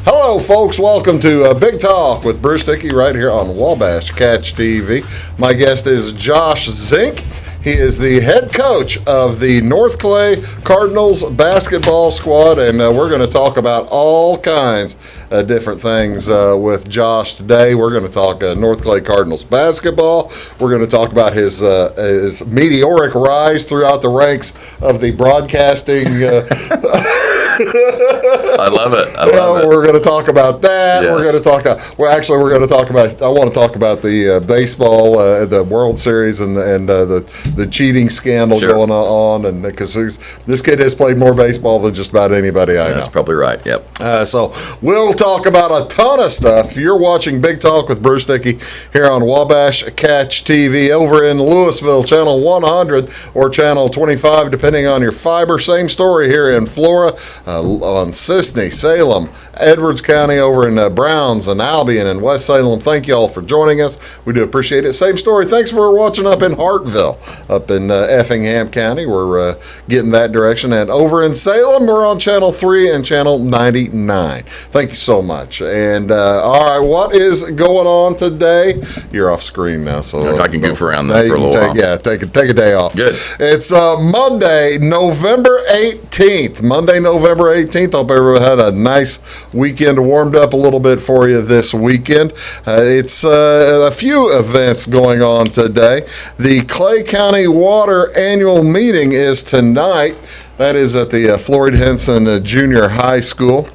Hello, folks. Welcome to Big Talk with Bruce Dickey right here on Wabash Catch TV. My guest is Josh Zink. He is the head coach of the North Clay Cardinals basketball squad, and we're going to talk about all kinds of different things with Josh today. We're going to talk North Clay Cardinals basketball. We're going to talk about his meteoric rise throughout the ranks of the broadcasting. I love it. I love it. We're going to talk about that. Yes. We're going to talk. We're going to talk about. I want to talk about the baseball, the World Series, and the cheating scandal going on, and because this kid has played more baseball than just about anybody I know. That's probably right. Yep. So we'll talk about a ton of stuff. You're watching Big Talk with Bruce Dickey here on Wabash Catch TV over in Louisville, channel 100 or channel 25, depending on your fiber. Same story here in Flora, on Sisney, Salem, Edwards County, over in Browns and Albion and West Salem. Thank you all for joining us. We do appreciate it. Same story. Thanks for watching up in Hartville, up in Effingham County. We're getting that direction. And over in Salem, we're on channel 3 and channel 99. Thank you so much. And all right, what is going on today? You're off screen now, so I can goof around that for a little while. Yeah, take a day off. Good. It's Monday, November 18th. Monday, November 18th. Hope everyone had a nice weekend, warmed up a little bit for you this weekend. It's a few events going on today. The Clay County Water Annual Meeting is tonight. That is at the Floyd Henson Junior High School.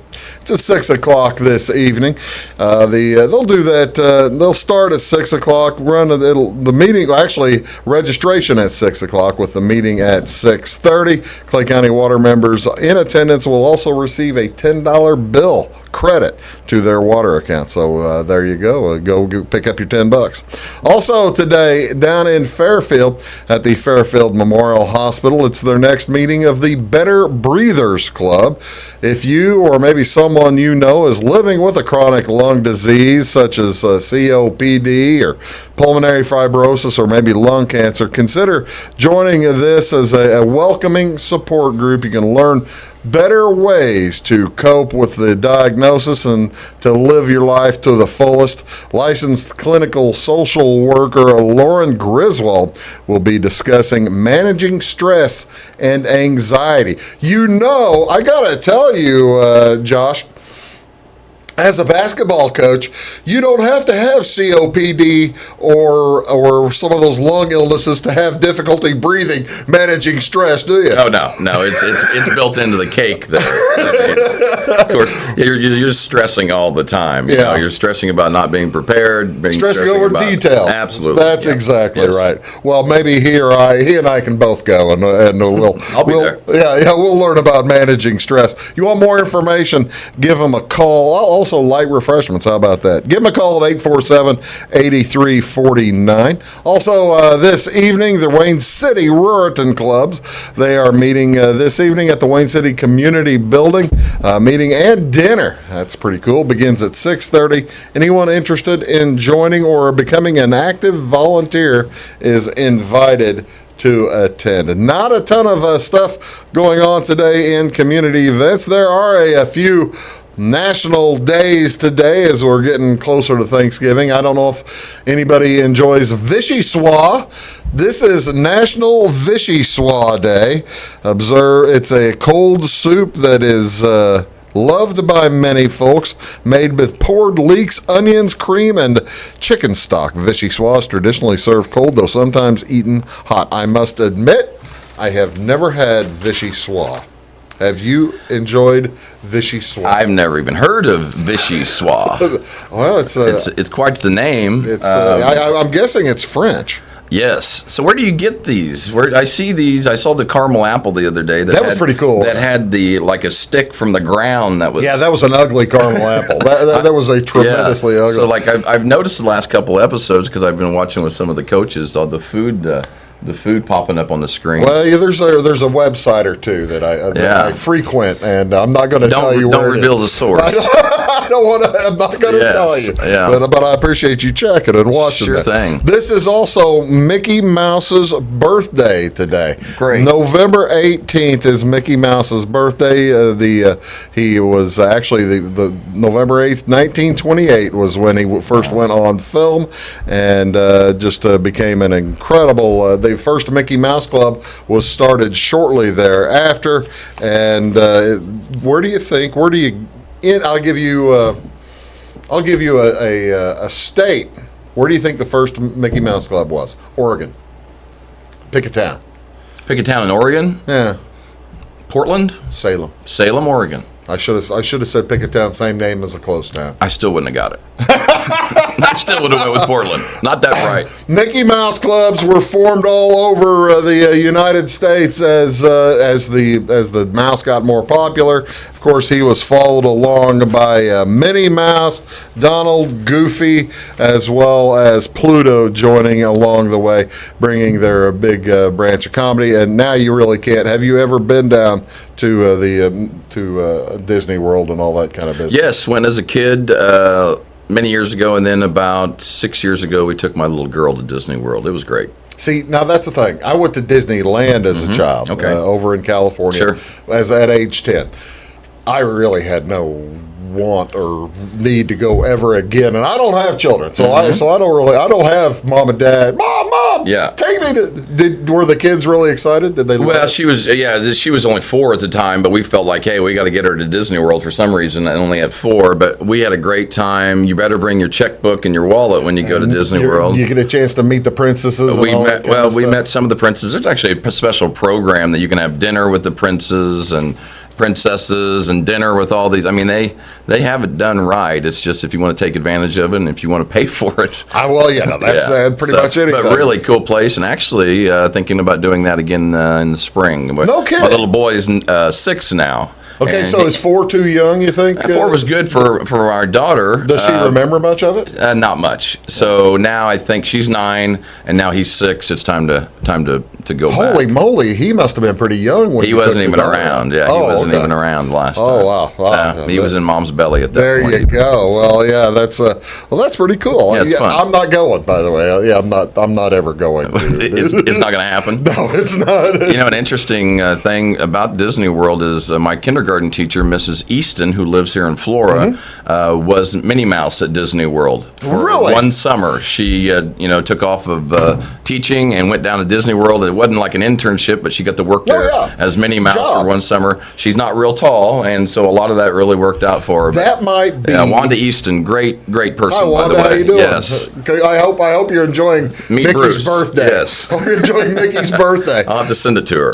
It's at 6 o'clock this evening. They'll do that. They'll start at 6 o'clock. Run the meeting. Actually, registration at 6 o'clock with the meeting at 6:30. Clay County Water members in attendance will also receive a $10 bill credit to their water account. So there you go. Go pick up your $10. Also today, down in Fairfield at the Fairfield Memorial Hospital, it's their next meeting of the Better Breathers Club. If you or maybe someone you know is living with a chronic lung disease such as COPD or pulmonary fibrosis or maybe lung cancer, consider joining this as a welcoming support group. You can learn better ways to cope with the diagnosis and to live your life to the fullest. Licensed clinical social worker Lauren Griswold will be discussing managing stress and anxiety. You know, I gotta tell you, Josh, as a basketball coach, you don't have to have COPD or some of those lung illnesses to have difficulty breathing, managing stress, do you? Oh no, it's built into the cake there. I mean, of course, you're just stressing all the time. You know, you're stressing about not being prepared, stressing over details. Absolutely, that's exactly right. Well, maybe he and I can both go, and we'll. I'll be there. Yeah, we'll learn about managing stress. You want more information? Give them a call. Also, light refreshments. How about that? Give them a call at 847-8349. Also, this evening, the Wayne City Ruritan Clubs, they are meeting this evening at the Wayne City Community Building. Meeting and dinner. That's pretty cool. Begins at 6:30. Anyone interested in joining or becoming an active volunteer is invited to attend. Not a ton of stuff going on today in community events. There are a few national days today as we're getting closer to Thanksgiving. I don't know if anybody enjoys Vichyssoise. This is National Vichyssoise Day. It's a cold soup that is loved by many folks, made with poured leeks, onions, cream, and chicken stock. Vichyssoise is traditionally served cold, though sometimes eaten hot. I must admit, I have never had Vichyssoise. Have you enjoyed Vichyssoise? I've never even heard of Vichyssoise. Well, it's quite the name. I'm guessing it's French. Yes. So where do you get these? Where I see these? I saw the caramel apple the other day. That was pretty cool. That had like a stick from the ground. That was that was an ugly caramel apple. That was a tremendously ugly. So like I've noticed the last couple episodes because I've been watching with some of the coaches all the food popping up on the screen. Well, there's a website or two that I frequent, and I'm not going to tell you where. Don't reveal the source. I'm not going to tell you. Yeah. But I appreciate you checking and watching. Sure thing. This is also Mickey Mouse's birthday today. Great. November 18th is Mickey Mouse's birthday. He was actually the November 8th, 1928 was when he first went on film, and just became an incredible. The first Mickey Mouse Club was started shortly thereafter. And where do you think? I'll give you a state. Where do you think the first Mickey Mouse Club was? Oregon. Pick a town. Pick a town in Oregon? Yeah. Portland? Salem. Salem, Oregon. I should have said pick a town, same name as a close town. I still wouldn't have got it. I still would have went with Portland. Not that bright. Mickey Mouse clubs were formed all over the United States as the mouse got more popular. Of course, he was followed along by Minnie Mouse, Donald, Goofy, as well as Pluto joining along the way, bringing their big branch of comedy. And now you really can't. Have you ever been down to Disney World and all that kind of business? Yes, went as a kid many years ago, and then about 6 years ago, we took my little girl to Disney World. It was great. See, now that's the thing. I went to Disneyland as a child, over in California, as at age 10. I really had no want or need to go ever again, and I don't have children, so I don't have mom and dad. Mom, take me to. Were the kids really excited? Did they? Well, she was only 4 at the time, but we felt like, hey, we got to get her to Disney World for some reason. Only at 4, but we had a great time. You better bring your checkbook and your wallet when you go to Disney World. You get a chance to meet the princesses. We met some of the princes. There's actually a special program that you can have dinner with the princes and princesses and dinner with all these. I mean, they have it done right. It's just if you want to take advantage of it and if you want to pay for it. That's pretty much anything. But really cool place, and actually thinking about doing that again in the spring. No kidding. My little boy is 6 now. Okay, so is 4 too young, you think? 4 was good for our daughter. Does she remember much of it? Not much. So now I think she's 9, and now he's 6. It's time to go back. Holy moly, he must have been pretty young when he wasn't even around. Yeah, he wasn't even around last time. Oh wow! He was in mom's belly at that point. There you go. Well, yeah, that's pretty cool. Yeah, it's fun. I'm not going, by the way. I'm not ever going. It's not going to happen. No, it's not. An interesting thing about Disney World is my kindergarten teacher, Mrs. Easton, who lives here in Flora, was Minnie Mouse at Disney World for one summer. She took off of teaching and went down to Disney World. It wasn't like an internship, but she got to work there as Minnie Mouse for one summer. She's not real tall, and so a lot of that really worked out for her. That might be Wanda Easton, great person. Hi, Wanda, by the way. how you doing? Yes. I hope you're enjoying Mickey's Bruce. birthday. Yes. Hope you're enjoying Mickey's birthday. I'll have to send it to her.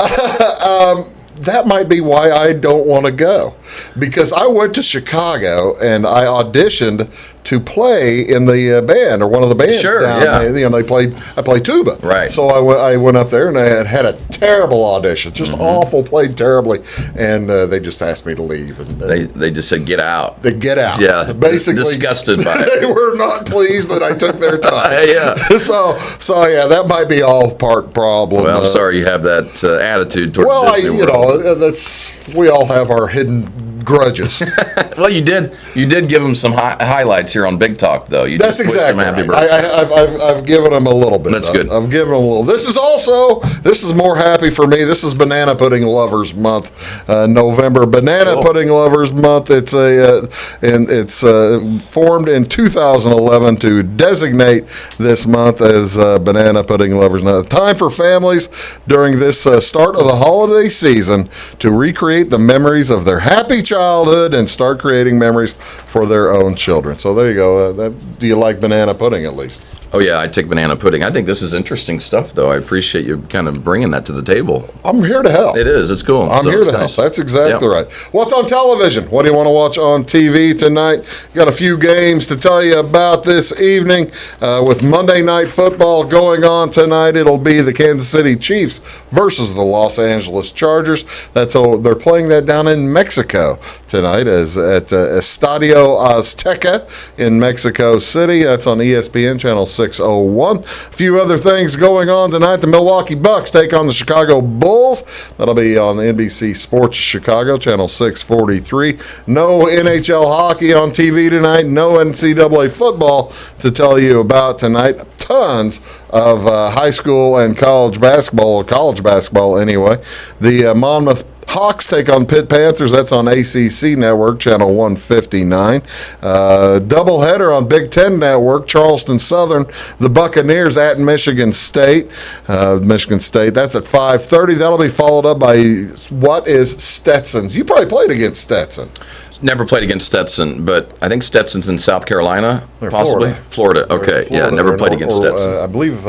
That might be why I don't want to go, because I went to Chicago and I auditioned to play in the band, or one of the bands down there. I played tuba. Right. So I went up there and I had a terrible audition, just awful, played terribly, and they just asked me to leave. And they just said, get out. They get out. Yeah. Basically. Disgusted by it. They were not pleased that I took their time. Yeah. So yeah, that might be all part problem. Well, I'm sorry you have that attitude towards Disney World. We all have our hidden grudges. Well, you did give them some highlights here on Big Talk, though. That's exactly happy right. I've given them a little bit. That's good. I've given them a little. This is more happy for me. This is Banana Pudding Lovers Month, November Banana Pudding Lovers Month. It's formed in 2011 to designate this month as Banana Pudding Lovers Month. Time for families during this start of the holiday season to recreate the memories of their happy childhood and start creating memories for their own children. So there you go. Do you like banana pudding at least? Oh, yeah, I take banana pudding. I think this is interesting stuff, though. I appreciate you kind of bringing that to the table. I'm here to help. It is. It's cool. I'm here to help. That's exactly right. What's on television? What do you want to watch on TV tonight? Got a few games to tell you about this evening. With Monday Night Football going on tonight, it'll be the Kansas City Chiefs versus the Los Angeles Chargers. They're playing that down in Mexico. tonight is at Estadio Azteca in Mexico City. That's on ESPN Channel 601. A few other things going on tonight. The Milwaukee Bucks take on the Chicago Bulls. That'll be on NBC Sports Chicago, Channel 643. No NHL hockey on TV tonight. No NCAA football to tell you about tonight. Tons of high school and college basketball anyway. The Monmouth Hawks take on Pitt Panthers. That's on ACC Network, Channel 159. Doubleheader on Big Ten Network, Charleston Southern, the Buccaneers at Michigan State. That's at 5:30. That'll be followed up by what is Stetson's. You probably played against Stetson. Never played against Stetson, but I think Stetson's in South Carolina, They're possibly. Florida. Okay, yeah, never played against Stetson. I believe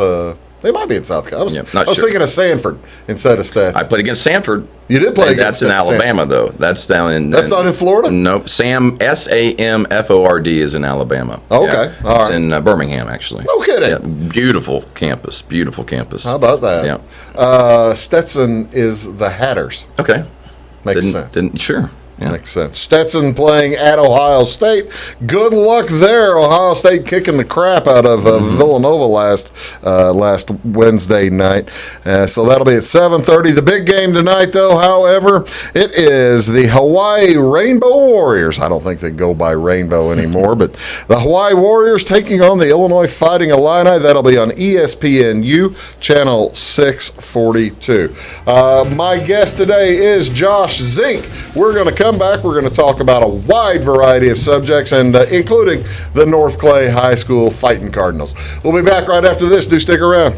they might be in South Carolina. I was sure. thinking of Sanford instead of Stetson. I played against Sanford. You did play against That's in Alabama, though. That's down in. That's not in Florida? Nope. SAMFORD is in Alabama. Okay. Yeah. All it's right. in Birmingham, actually. No kidding. Yeah. Beautiful campus. How about that? Yeah. Stetson is the Hatters. Okay. Makes sense. Sure. Yeah. Makes sense. Stetson playing at Ohio State. Good luck there. Ohio State kicking the crap out of Villanova last Wednesday night. So that'll be at 7:30. The big game tonight, though, however, it is the Hawaii Rainbow Warriors. I don't think they go by Rainbow anymore, but the Hawaii Warriors taking on the Illinois Fighting Illini. That'll be on ESPNU, Channel 642. My guest today is Josh Zink. We're going to come back. We're going to talk about a wide variety of subjects, and including the North Clay High School Fighting Cardinals. We'll be back right after this. Do stick around.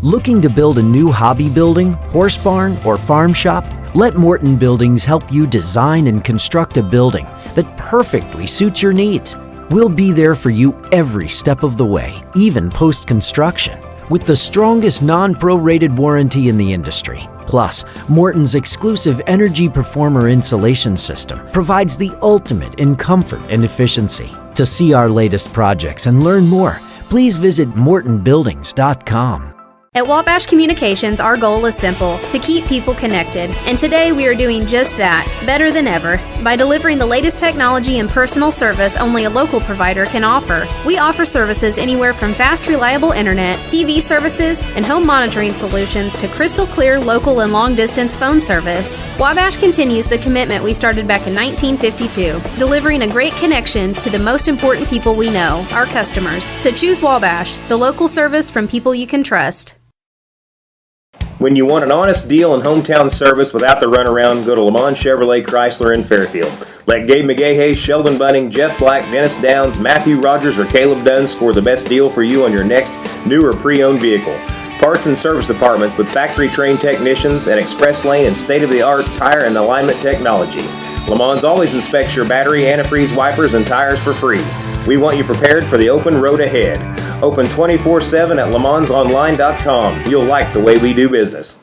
Looking to build a new hobby building, horse barn, or farm shop? Let Morton Buildings help you design and construct a building that perfectly suits your needs. We'll be there for you every step of the way, even post-construction, with the strongest non-prorated warranty in the industry. Plus, Morton's exclusive Energy Performer insulation system provides the ultimate in comfort and efficiency. To see our latest projects and learn more, please visit mortonbuildings.com. At Wabash Communications, our goal is simple: to keep people connected. And today we are doing just that, better than ever, by delivering the latest technology and personal service only a local provider can offer. We offer services anywhere from fast, reliable internet, TV services, and home monitoring solutions to crystal clear local and long-distance phone service. Wabash continues the commitment we started back in 1952, delivering a great connection to the most important people we know, our customers. So choose Wabash, the local service from people you can trust. When you want an honest deal and hometown service without the runaround, go to Lamont Chevrolet Chrysler in Fairfield. Let Gabe McGahey, Sheldon Bunning, Jeff Black, Dennis Downs, Matthew Rogers, or Caleb Dunn score the best deal for you on your next new or pre-owned vehicle. Parts and service departments with factory-trained technicians and express lane and state-of-the-art tire and alignment technology. Lamont always inspects your battery, antifreeze, wipers, and tires for free. We want you prepared for the open road ahead. Open 24/7 at LeMansOnline.com. You'll like the way we do business.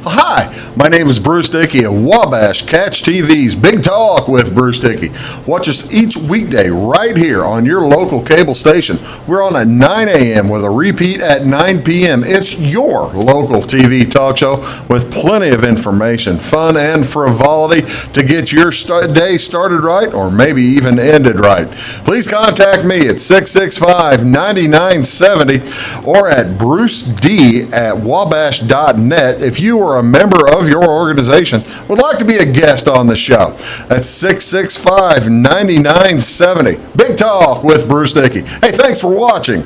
Hi, my name is Bruce Dickey of Wabash Catch TV's Big Talk with Bruce Dickey. Watch us each weekday right here on your local cable station. We're on at 9 a.m. with a repeat at 9 p.m. It's your local TV talk show with plenty of information, fun, and frivolity to get your day started right or maybe even ended right. Please contact me at 665-9970 or at bruced@wabash.net if you are a member of your organization would like to be a guest on the show. That's 665-9970. Big Talk with Bruce Dickey. Hey, thanks for watching.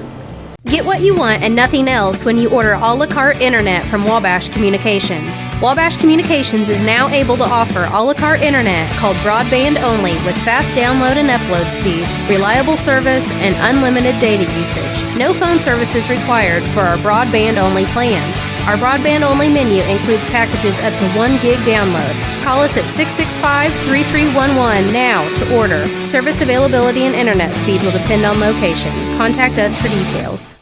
Get what you want and nothing else when you order a la carte internet from Wabash Communications. Wabash Communications is now able to offer a la carte internet called broadband only with fast download and upload speeds, reliable service, and unlimited data usage. No phone service is required for our broadband only plans. Our broadband only menu includes packages up to 1 gig download. Call us at 665-3311 now to order. Service availability and internet speed will depend on location. Contact us for details.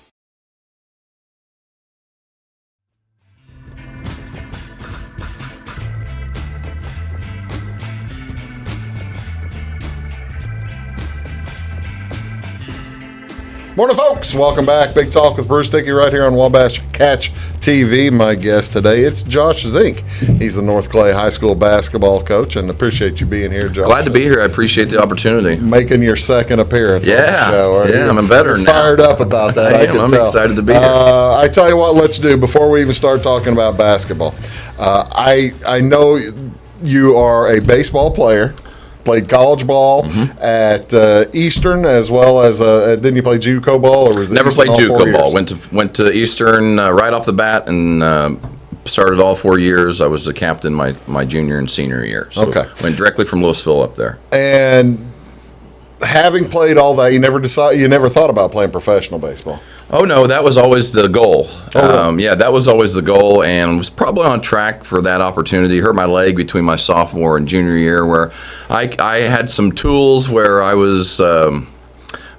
Morning, folks. Welcome back. Big Talk with Bruce Dickey right here on Wabash Catch TV. My guest today, it's Josh Zink. He's the North Clay High School basketball coach, and appreciate you being here, Josh. Glad to be here. I appreciate the opportunity. Making your second appearance on the show. I'm a veteran now. Fired up about that, I can I'm tell. excited to be here. I tell you what, let's do, before we even start talking about basketball, I know you are a baseball player. Played college ball at Eastern, as well as didn't you play JUCO ball, or was it Never Eastern played JUCO ball. years? Went to Eastern right off the bat, and started all 4 years. I was the captain my junior and senior year. So went directly from Louisville up there. And having played all that, you never thought about playing professional baseball? Oh no, that was always the goal. Really? Yeah, that was always the goal, and was probably on track for that opportunity. Hurt my leg between my sophomore and junior year, where I had some tools where I was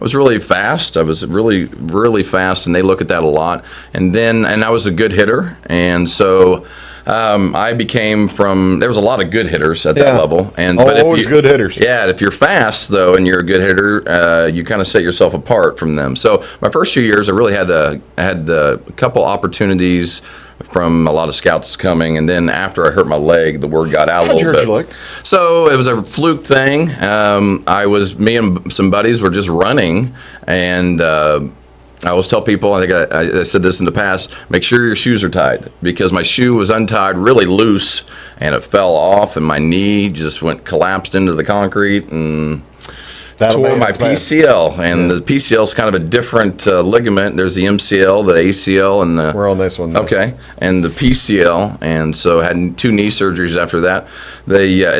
really fast. I was really fast, and they look at that a lot. And I was a good hitter, and so I became there was a lot of good hitters at that level. But always good hitters. Yeah, if you're fast though, and you're a good hitter, you kind of set yourself apart from them. So my first few years, I really had a couple opportunities from a lot of scouts coming, and then after I hurt my leg, the word got out a little bit. How'd you hurt your leg? So it was a fluke thing. Me and some buddies were just running, and I always tell people, I think I said this in the past, make sure your shoes are tied, because my shoe was untied really loose, and it fell off, and my knee just collapsed into the concrete, and tore my PCL. And the PCL is kind of a different ligament. There's the MCL, the ACL, and the... We're on this one now. Okay. And the PCL, and so I had 2 knee surgeries after that.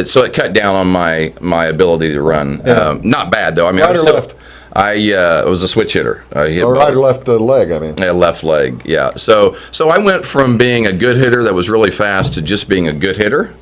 So it cut down on my ability to run. Yeah. Not bad, though. I mean, Right or left? I was a switch hitter. I hit right or left leg, I mean. Yeah, left leg, yeah. So I went from being a good hitter that was really fast to just being a good hitter.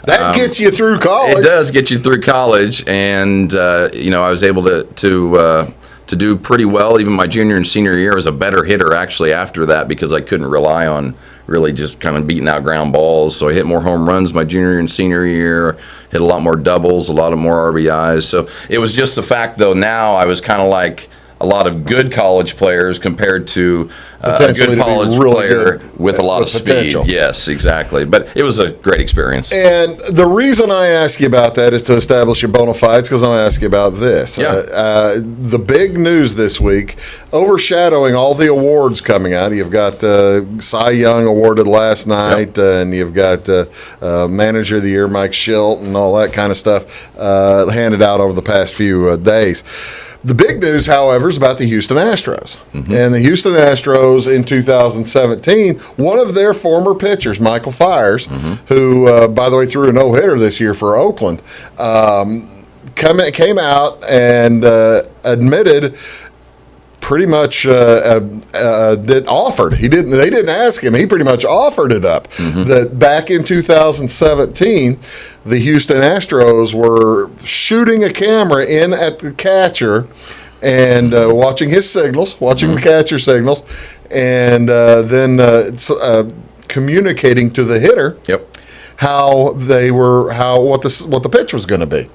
That gets you through college. It does get you through college, and I was able to do pretty well. Even my junior and senior year, I was a better hitter actually after that, because I couldn't rely on really just kind of beating out ground balls. So I hit more home runs my junior and senior year, hit a lot more doubles, a lot of more RBIs. So it was just the fact, though, now I was kind of like a lot of good college players compared to a good college player with a lot of potential. speed. Yes, exactly. But it was a great experience. And the reason I ask you about that is to establish your bona fides, because I'm going to ask you about this. Yeah. The big news this week, overshadowing all the awards coming out, you've got Cy Young awarded last night, and you've got Manager of the Year, Mike Schilt, and all that kind of stuff handed out over the past few days. The big news, however, is about the Houston Astros. And the Houston Astros in 2017, one of their former pitchers, Michael Fiers, who, by the way, threw a no-hitter this year for Oakland, came out and admitted pretty much that offered. They didn't ask him. He pretty much offered it up. That back in 2017, the Houston Astros were shooting a camera in at the catcher and watching his signals, watching the catcher signals, and then communicating to the hitter what the pitch was going to be.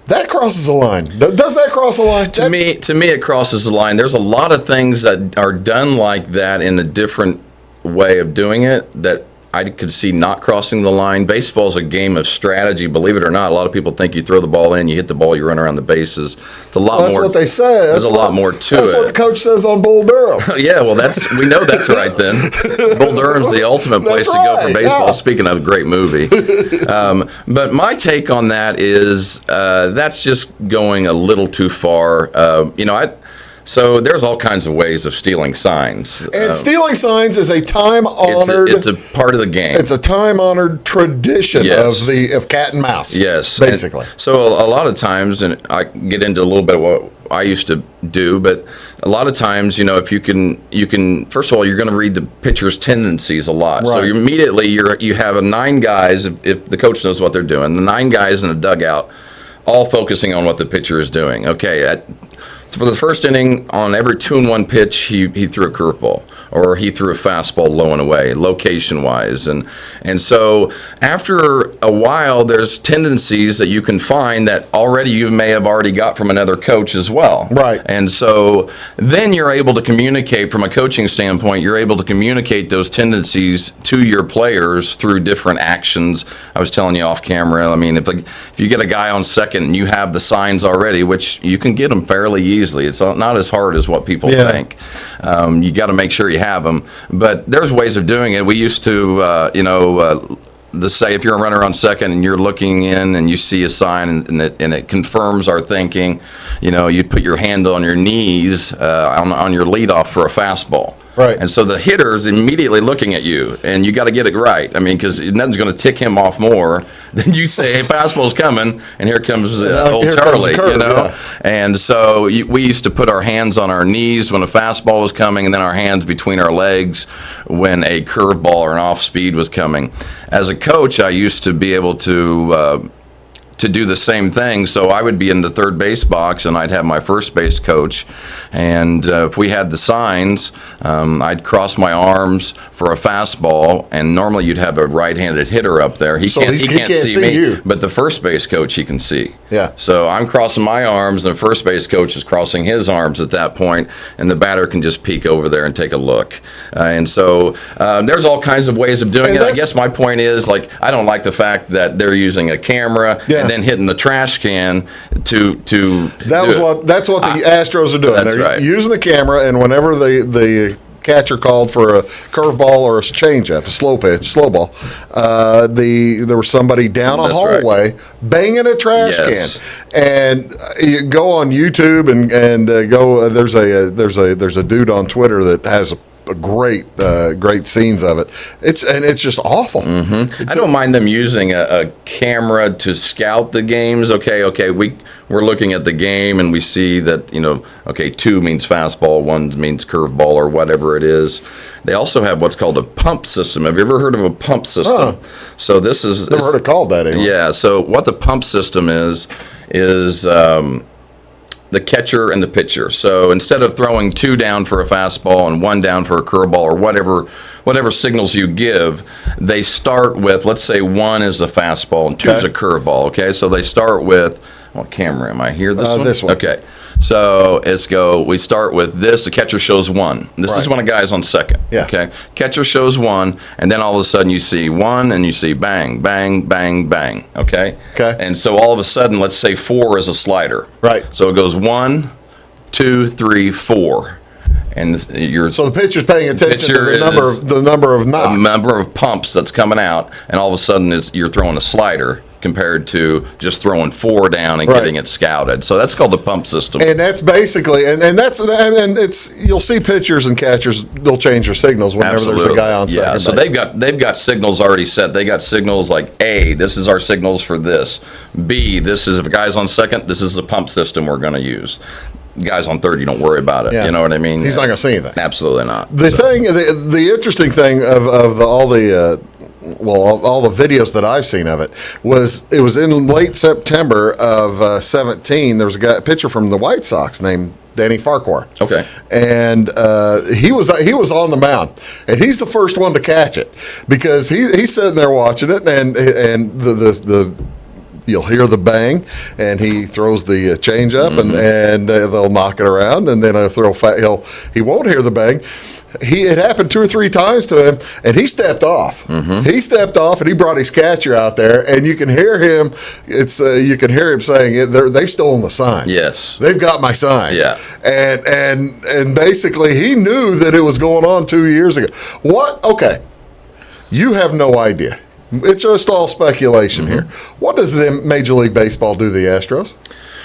That crosses a line. Does that cross a line? To me, it crosses the line. There's a lot of things that are done like that in a different way of doing it that I could see not crossing the line. Baseball's a game of strategy, believe it or not. A lot of people think you throw the ball in, you hit the ball, you run around the bases. It's a lot more. That's what they say. There's a lot more to it. That's what the coach says on Bull Durham. Yeah, well, we know that's right then. Bull Durham's the ultimate place to go for baseball. Yeah. Speaking of a great movie. But my take on that is that's just going a little too far. So there's all kinds of ways of stealing signs. And stealing signs is a time-honored... It's a part of the game. It's a time-honored tradition of cat and mouse. Yes. Basically. And so a lot of times, and I get into a little bit of what I used to do, but a lot of times, if you can first of all, you're going to read the pitcher's tendencies a lot. Right. So immediately you have 9 guys, if the coach knows what they're doing, the 9 guys in a dugout all focusing on what the pitcher is doing. Okay, at for the first inning, on every 2-1 pitch, he threw a curveball, or he threw a fastball low and away, location-wise. And so after a while, there's tendencies that you can find that already you may have already got from another coach as well. Right. And so then you're able to communicate, from a coaching standpoint, you're able to communicate those tendencies to your players through different actions. I was telling you off camera, I mean, if you get a guy on second and you have the signs already, which you can get them fairly easily. It's not as hard as what people think. You got to make sure you have them. But there's ways of doing it. We used to, say if you're a runner on second and you're looking in and you see a sign and it confirms our thinking, you'd put your hand on your knees on your leadoff for a fastball. Right. And so the hitter's immediately looking at you, and you got to get it right. I mean, because nothing's going to tick him off more than you say, "Hey, fastball's coming," and here comes old here Charlie. comes the curve, yeah. And so we used to put our hands on our knees when a fastball was coming, and then our hands between our legs when a curveball or an off speed was coming. As a coach, I used to be able to do the same thing. So I would be in the third base box and I'd have my first base coach. And if we had the signs, I'd cross my arms for a fastball. And normally you'd have a right-handed hitter up there. He can't see me, you. But the first base coach he can see. Yeah. So I'm crossing my arms, and the first base coach is crossing his arms at that point, and the batter can just peek over there and take a look. And so there's all kinds of ways of doing it. I guess my point is, I don't like the fact that they're using a camera and then hitting the trash can to that's what the Astros are doing. They're using the camera, and whenever the catcher called for a curveball or a changeup, a slow ball, there was somebody down a hallway banging a trash can. And you go on YouTube and go. There's a dude on Twitter that has great scenes of it. It's just awful. Mm-hmm. I don't mind them using a camera to scout the games. Okay, we're looking at the game and we see that 2 means fastball, 1 means curveball, or whatever it is. They also have what's called a pump system. Have you ever heard of a pump system? So this is never heard it called that anyway. Yeah. So what the pump system is the catcher and the pitcher. So instead of throwing 2 down for a fastball and 1 down for a curveball, or whatever signals you give, they start with, let's say 1 is a fastball and 2 is a curveball. Okay, so they start with, what camera am I here? This one? This one. Okay. So we start with this. The catcher shows 1. This is when a guy's on second. Yeah. Okay. Catcher shows 1, and then all of a sudden you see 1, and you see bang, bang, bang, bang. Okay. Okay. And so all of a sudden, let's say 4 is a slider. Right. So it goes 1, 2, 3, 4. And so the pitcher's paying attention to the number of knocks, the number of pumps that's coming out, and all of a sudden you're throwing a slider compared to just throwing 4 down and getting it scouted. So that's called the pump system. And that's basically, and you'll see pitchers and catchers, they'll change their signals whenever there's a guy on second base. So they've got signals already set. They got signals like A, this is our signals for this. B, this is if a guy's on second, this is the pump system we're going to use. Guys on third, you don't worry about it. Yeah. You know what I mean? He's not going to see anything. Absolutely not. The interesting thing of all the videos that I've seen of it was in late September of 17. There was a pitcher from the White Sox named Danny Farquhar. Okay. And he was on the mound, and he's the first one to catch it because he's sitting there watching it, and the you'll hear the bang, and he throws the change up, and they'll knock it around, and then he won't hear the bang. It happened 2 or 3 times to him, and he stepped off. Mm-hmm. He stepped off, and he brought his catcher out there, and you can hear him. You can hear him saying, "They've stolen the sign. Yes, they've got my signs." Yeah, and basically, he knew that it was going on 2 years ago. What? Okay, you have no idea. It's just all speculation here. What does the Major League Baseball do to the Astros?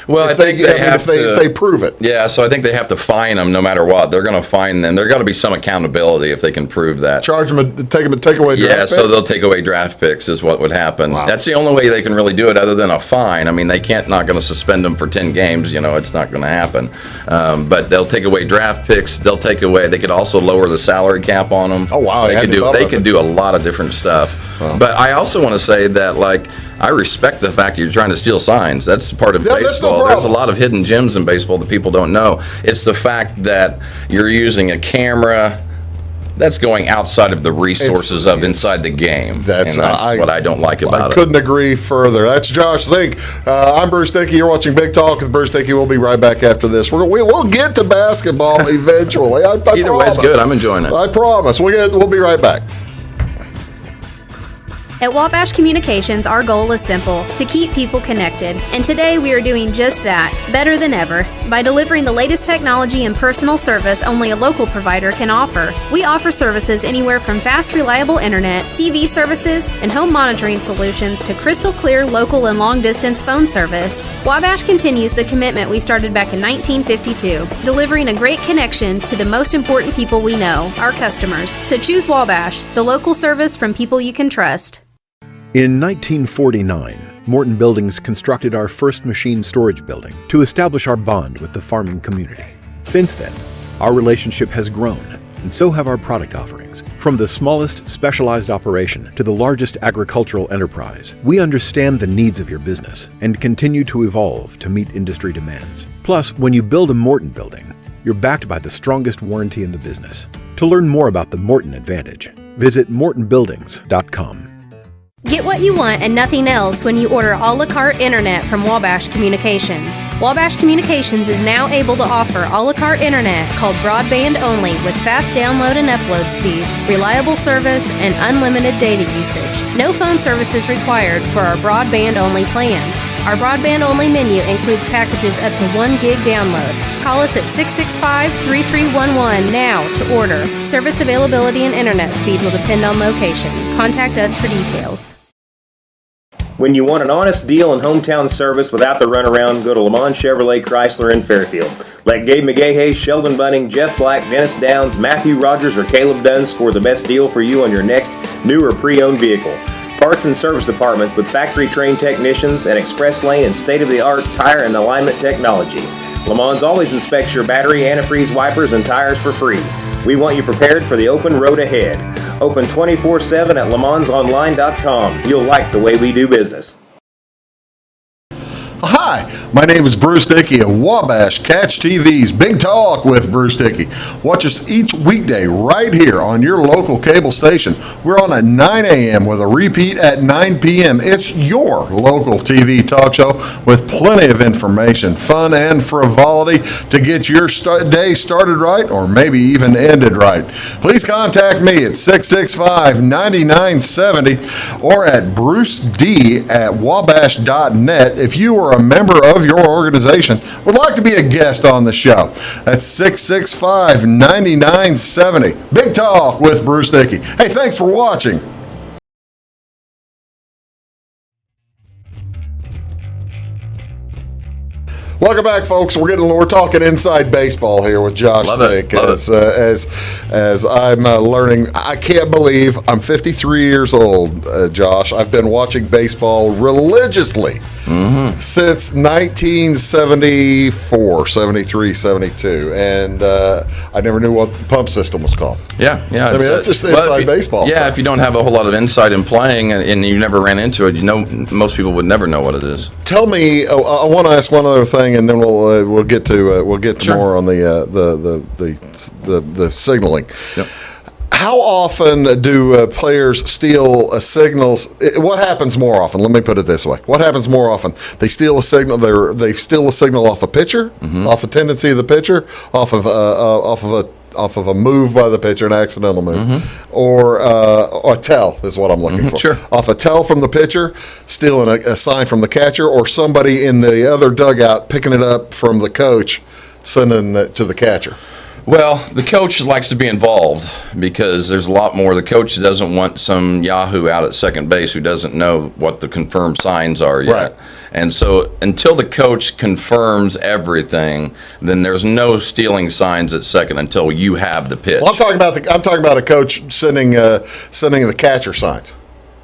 Well, if they prove it. Yeah, so I think they have to fine them no matter what. They're going to fine them. There's got to be some accountability if they can prove that. Charge them, take away draft picks? Yeah, so they'll take away draft picks is what would happen. Wow. That's the only way they can really do it other than a fine. I mean, they not going to suspend them for 10 games. It's not going to happen. But they'll take away draft picks. They could also lower the salary cap on them. Oh, wow. They could do a lot of different stuff. But I also want to say that, like, I respect the fact that you're trying to steal signs. That's part of baseball. No, there's a lot of hidden gems in baseball that people don't know. It's the fact that you're using a camera that's going outside of the resources of inside the game. That's what I don't like about it. I couldn't agree further. That's Josh Zink. I'm Bruce Dickey. You're watching Big Talk with Bruce Dickey. We'll be right back after this. We'll get to basketball eventually. I Either way, it's good. I'm enjoying it. I promise. We'll be right back. At Wabash Communications, our goal is simple: to keep people connected. And today we are doing just that, better than ever, by delivering the latest technology and personal service only a local provider can offer. We offer services anywhere from fast, reliable internet, TV services, and home monitoring solutions to crystal clear local and long-distance phone service. Wabash continues the commitment we started back in 1952, delivering a great connection to the most important people we know, our customers. So choose Wabash, the local service from people you can trust. In 1949, Morton Buildings constructed our first machine storage building to establish our bond with the farming community. Since then, our relationship has grown, and so have our product offerings. From the smallest specialized operation to the largest agricultural enterprise, we understand the needs of your business and continue to evolve to meet industry demands. Plus, when you build a Morton building, you're backed by the strongest warranty in the business. To learn more about the Morton Advantage, visit mortonbuildings.com. Get what you want and nothing else when you order a la carte internet from Wabash Communications. Wabash Communications is now able to offer a la carte internet called broadband only with fast download and upload speeds, reliable service, and unlimited data usage. No phone service is required for our broadband only plans. Our broadband only menu includes packages up to 1 gig download. Call us at 665-3311 now to order. Service availability and internet speed will depend on location. Contact us for details. When you want an honest deal and hometown service without the runaround, go to Lamont Chevrolet Chrysler in Fairfield. Let Gabe McGahey, Sheldon Bunning, Jeff Black, Dennis Downs, Matthew Rogers, or Caleb Dunn score the best deal for you on your next new or pre-owned vehicle. Parts and service departments with factory-trained technicians and express lane and state-of-the-art tire and alignment technology. Lamont always inspects your battery, antifreeze, wipers, and tires for free. We want you prepared for the open road ahead. Open 24/7 at LeMansOnline.com. You'll like the way we do business. Hi, my name is Bruce Dickey of Wabash Catch TV's Big Talk with Bruce Dickey. Watch us each weekday right here on your local cable station. We're on at 9 a.m. with a repeat at 9 p.m. It's your local TV talk show with plenty of information, fun, and frivolity to get your day started right or maybe even ended right. Please contact me at 665-9970 or at bruced@wabash.net if you are a member of your organization would like to be a guest on the show. That's 665-9970. Big Talk with Bruce Dickey. Hey, thanks for watching. Welcome back, folks. We're talking inside baseball here with Josh Zink. As I'm learning, I can't believe I'm 53 years old, Josh. I've been watching baseball religiously since 1974, 73, 72, and I never knew what the pump system was called. Yeah. I mean, that's just inside baseball stuff. If you don't have a whole lot of insight in playing and you never ran into it, most people would never know what it is. Tell me, I want to ask one other thing, and then we'll get to more on the signaling. Yep. How often do players steal signals? What happens more often? Let me put it this way: what happens more often? They steal a signal. They steal a signal off a pitcher, off a tendency of the pitcher, off of a move by the pitcher, an accidental move, or a tell is what I'm looking for. Sure. Off a tell from the pitcher, stealing a sign from the catcher, or somebody in the other dugout picking it up from the coach, sending it to the catcher. Well, the coach likes to be involved because there's a lot more. The coach doesn't want some yahoo out at second base who doesn't know what the confirmed signs are yet. Right. And so until the coach confirms everything, then there's no stealing signs at second until you have the pitch. Well, I'm talking about a coach sending the catcher signs.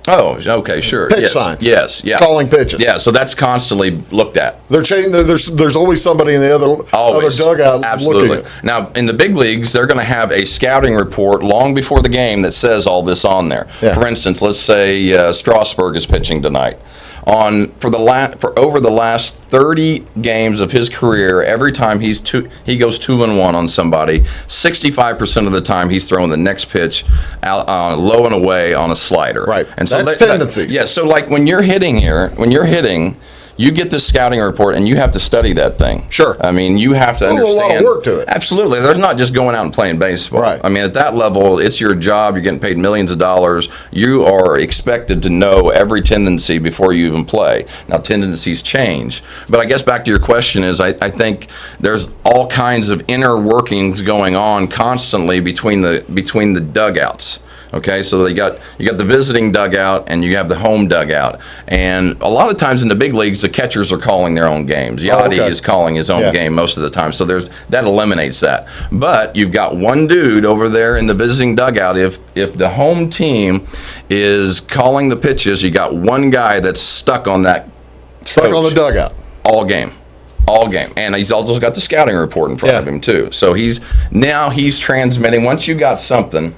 Oh, okay, sure. Pitch yes. signs. Yes, yeah. Calling pitches. Yeah, so that's constantly looked at. They're changing. There's always somebody in the other dugout Absolutely. looking at. Now, in the big leagues, they're going to have a scouting report long before the game that says all this on there. Yeah. For instance, let's say Strasburg is pitching tonight. For over the last 30 games of his career, every time he goes 2-1 on somebody, 65% of the time he's throwing the next pitch out low and away on a slider. Right. And so that's tendencies. Yeah. So like when you're hitting, you get this scouting report and you have to study that thing. Sure. I mean, you have to understand. A lot of work to it. Absolutely. There's not just going out and playing baseball. Right. I mean, at that level, it's your job. You're getting paid millions of dollars. You are expected to know every tendency before you even play. Now, tendencies change. But I guess back to your question is I think there's all kinds of inner workings going on constantly between the dugouts. Okay, so you got the visiting dugout and you have the home dugout, and a lot of times in the big leagues, the catchers are calling their own games. Yachty is calling his own game most of the time, so that eliminates that. But you've got one dude over there in the visiting dugout. If the home team is calling the pitches, you got one guy that's stuck on that on the dugout all game. And he's also got the scouting report in front of him too. So he's transmitting. Once you got something.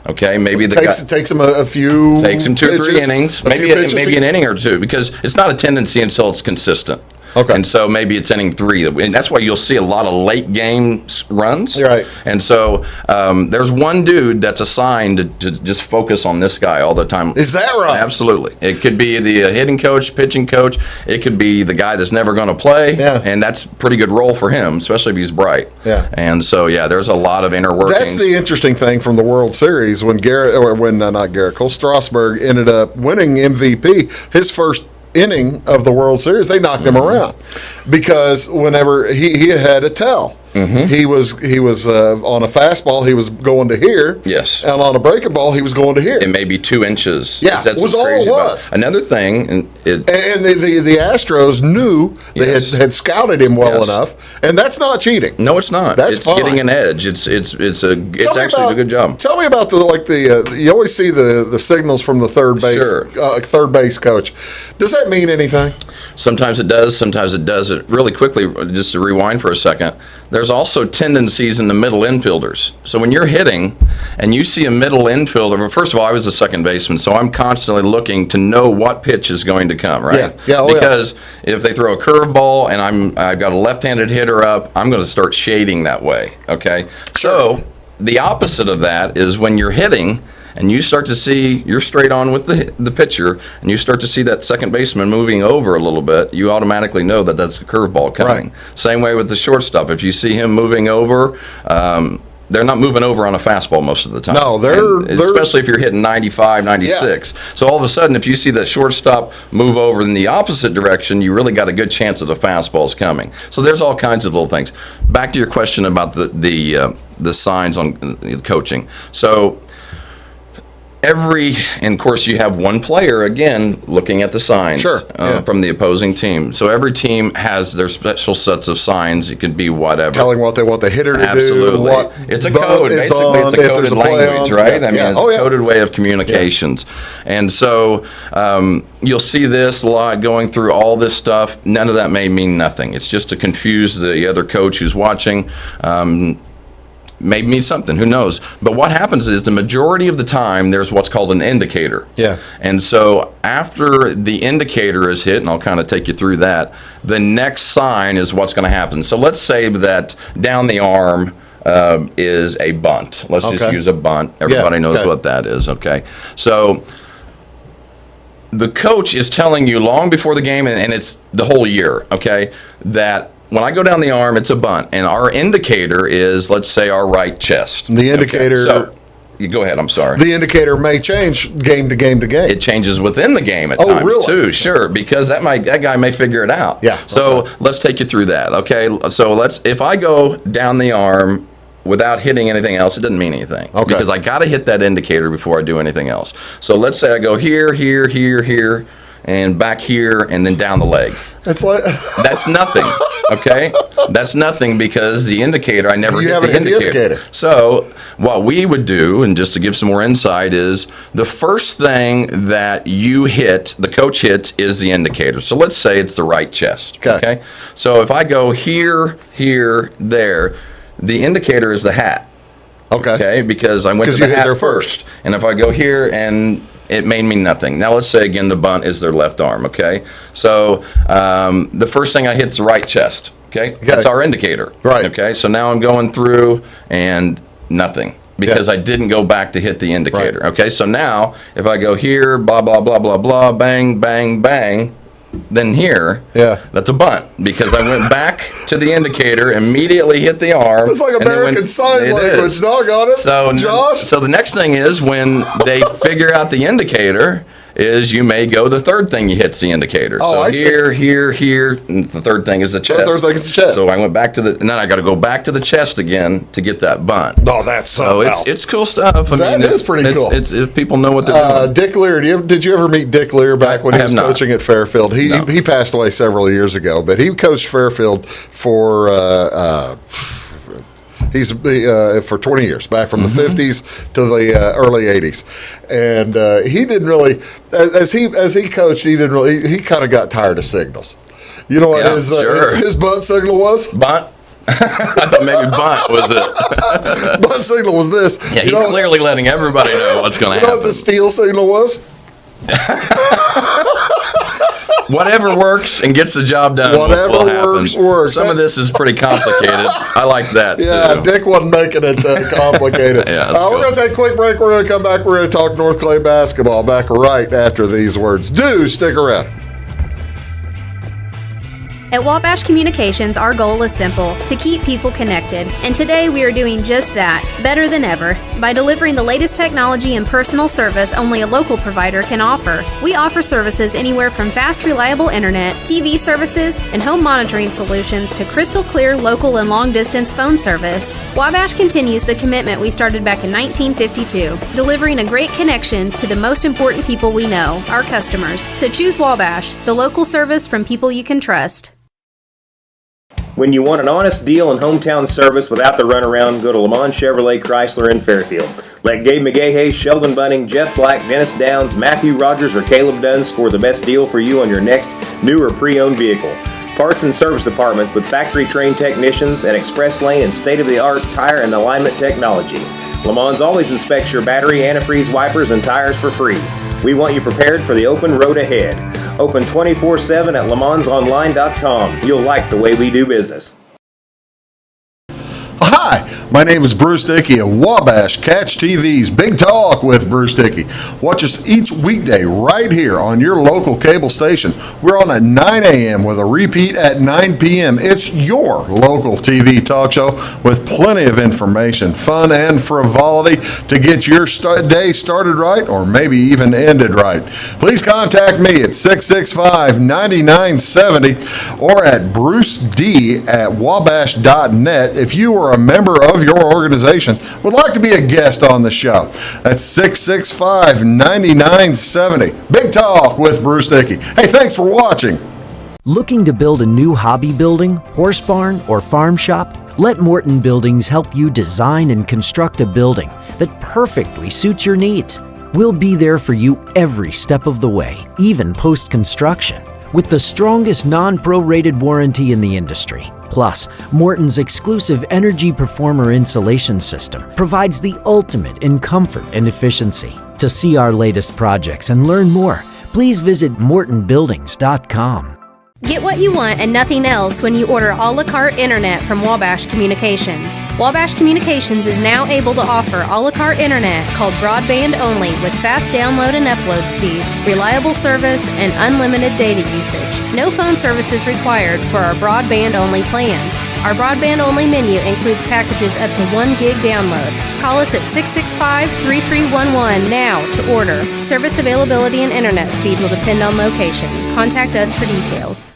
Okay, maybe takes him a few. Takes him 2 or 3 innings, maybe an inning or two, because it's not a tendency until it's consistent. Okay. And so maybe it's inning 3, and that's why you'll see a lot of late game runs. Right. And so there's one dude that's assigned to just focus on this guy all the time. Is that right? Absolutely. It could be the hitting coach, pitching coach. It could be the guy that's never going to play. Yeah. And that's a pretty good role for him, especially if he's bright. Yeah. And so there's a lot of inner workings. That's the interesting thing from the World Series when Cole Strasburg ended up winning MVP. His first inning of the World Series, they knocked him around because whenever he had a tell. Mm-hmm. He was on a fastball. He was going to here. Yes. And on a breaking ball, he was going to here. It may be 2 inches. Yeah, that's was all it was. Another thing, and the Astros knew they had scouted him well enough, and that's not cheating. No, it's not. That's fine. Getting an edge. It's actually a good job. Tell me about you always see the signals from the third base coach. Does that mean anything? Sometimes it does. Sometimes it doesn't. Really quickly, just to rewind for a second. There's also tendencies in the middle infielders. So when you're hitting and you see a middle infielder, well, first of all, I was a second baseman, so I'm constantly looking to know what pitch is going to come, right? Yeah. Because if they throw a curveball and I've got a left-handed hitter up, I'm going to start shading that way, okay? Sure. So the opposite of that is when you're hitting and you start to see you're straight on with the pitcher, and you start to see that second baseman moving over a little bit, you automatically know that that's a curveball coming. Right. Same way with the shortstop. If you see him moving over, they're not moving over on a fastball most of the time. No, especially if you're hitting 95, 96. Yeah. So all of a sudden, if you see that shortstop move over in the opposite direction, you really got a good chance that a fastball's coming. So there's all kinds of little things. Back to your question about the signs on coaching. So and of course you have one player again looking at the signs from the opposing team. So every team has their special sets of signs. It could be whatever. Telling what they want the hitter to do. Absolutely. It's a code. Basically, it's a coded language, right? I mean, it's a coded way of communications. Yeah. And so you'll see this a lot going through all this stuff. None of that may mean nothing. It's just to confuse the other coach who's watching. Maybe means something, who knows? But what happens is the majority of the time there's what's called an indicator. Yeah. And so after the indicator is hit, and I'll kind of take you through that, the next sign is what's going to happen. So let's say that down the arm is a bunt. Let's just use a bunt. Everybody knows what that is, okay? So the coach is telling you long before the game, and it's the whole year, okay, that when I go down the arm, it's a bunt, and our indicator is, let's say, our right chest. The indicator. Okay. So, you go ahead. I'm sorry. The indicator may change game to game to game. It changes within the game at times too. Sure, because that guy may figure it out. Yeah. So let's take you through that. Okay. So if I go down the arm without hitting anything else, it doesn't mean anything. Okay. Because I got to hit that indicator before I do anything else. So let's say I go here, here, here, here. and back here and then down the leg. It's like That's nothing. Okay, that's nothing because the indicator, I never hit the indicator. So what we would do, and just to give some more insight, is the first thing that you hit, the coach hits, is the indicator. So let's say it's the right chest. Okay. So if I go here, here, there, the indicator is the hat. Okay. Because I went to the hat there first. And if I go here and it made me nothing. Now let's say again the bunt is their left arm, okay? So the first thing I hit is the right chest, okay? That's our indicator. Right. Okay, so now I'm going through and nothing because I didn't go back to hit the indicator, okay? So now if I go here, blah, blah, blah, blah, blah, bang, bang, bang, then here, that's a bunt because I went back to the indicator, immediately hit the arm. It's like American Sign Language, doggone it. So, Josh. So the next thing is when they figure out the indicator is you may go the third thing you hit's the indicator. Oh, so here, and the third thing is the chest. The third thing is the chest. So I went back to and then I got to go back to the chest again to get that bunt. Oh, that's so it's cool stuff. That is pretty cool. It's if people know what they're doing. Dick Lear, did you ever meet Dick Lear back when he was coaching at Fairfield? He passed away several years ago, but he coached Fairfield for for 20 years, back from the 50s to the early 80s, and he didn't really, as he coached, he kind of got tired of signals. You know what his bunt signal was? Bunt. I thought maybe bunt was it. Bunt signal was this. Yeah, he's clearly letting everybody know what's going to happen. You know what the steal signal was? Whatever works and gets the job done. Whatever will happen. works. Some of this is pretty complicated. I like that too. Dick wasn't making it complicated. We're going to take a quick break. We're going to come back. We're going to talk North Clay basketball back right after these words. Do stick around. At Wabash Communications, our goal is simple: to keep people connected. And today we are doing just that, better than ever, by delivering the latest technology and personal service only a local provider can offer. We offer services anywhere from fast, reliable internet, TV services, and home monitoring solutions to crystal clear local and long-distance phone service. Wabash continues the commitment we started back in 1952, delivering a great connection to the most important people we know, our customers. So choose Wabash, the local service from people you can trust. When you want an honest deal and hometown service without the runaround, go to Lamont Chevrolet Chrysler in Fairfield. Let Gabe McGahey, Sheldon Bunning, Jeff Black, Dennis Downs, Matthew Rogers, or Caleb Dunn score the best deal for you on your next new or pre-owned vehicle. Parts and service departments with factory-trained technicians and express lane and state-of-the-art tire and alignment technology. Lamont always inspects your battery, antifreeze, wipers, and tires for free. We want you prepared for the open road ahead. Open 24/7 at LeMansOnline.com. You'll like the way we do business. Hi, my name is Bruce Dickey of Wabash Catch TV's Big Talk with Bruce Dickey. Watch us each weekday right here on your local cable station. We're on at 9 a.m. with a repeat at 9 p.m. It's your local TV talk show with plenty of information, fun, and frivolity to get your day started right or maybe even ended right. Please contact me at 665-9970 or at bruced@wabash.net if you are a member of your organization would like to be a guest on the show. That's 665-9970. Big Talk with Bruce Dickey. Hey, thanks for watching. Looking to build a new hobby building, horse barn, or farm shop? Let Morton Buildings help you design and construct a building that perfectly suits your needs. We'll be there for you every step of the way, even post-construction, with the strongest non-prorated warranty in the industry. Plus, Morton's exclusive Energy Performer insulation system provides the ultimate in comfort and efficiency. To see our latest projects and learn more, please visit mortonbuildings.com. Get what you want and nothing else when you order a la carte internet from Wabash Communications. Wabash Communications is now able to offer a la carte internet called broadband only with fast download and upload speeds, reliable service, and unlimited data usage. No phone service is required for our broadband only plans. Our broadband only menu includes packages up to 1 gig download. Call us at 665-3311 now to order. Service availability and internet speed will depend on location. Contact us for details.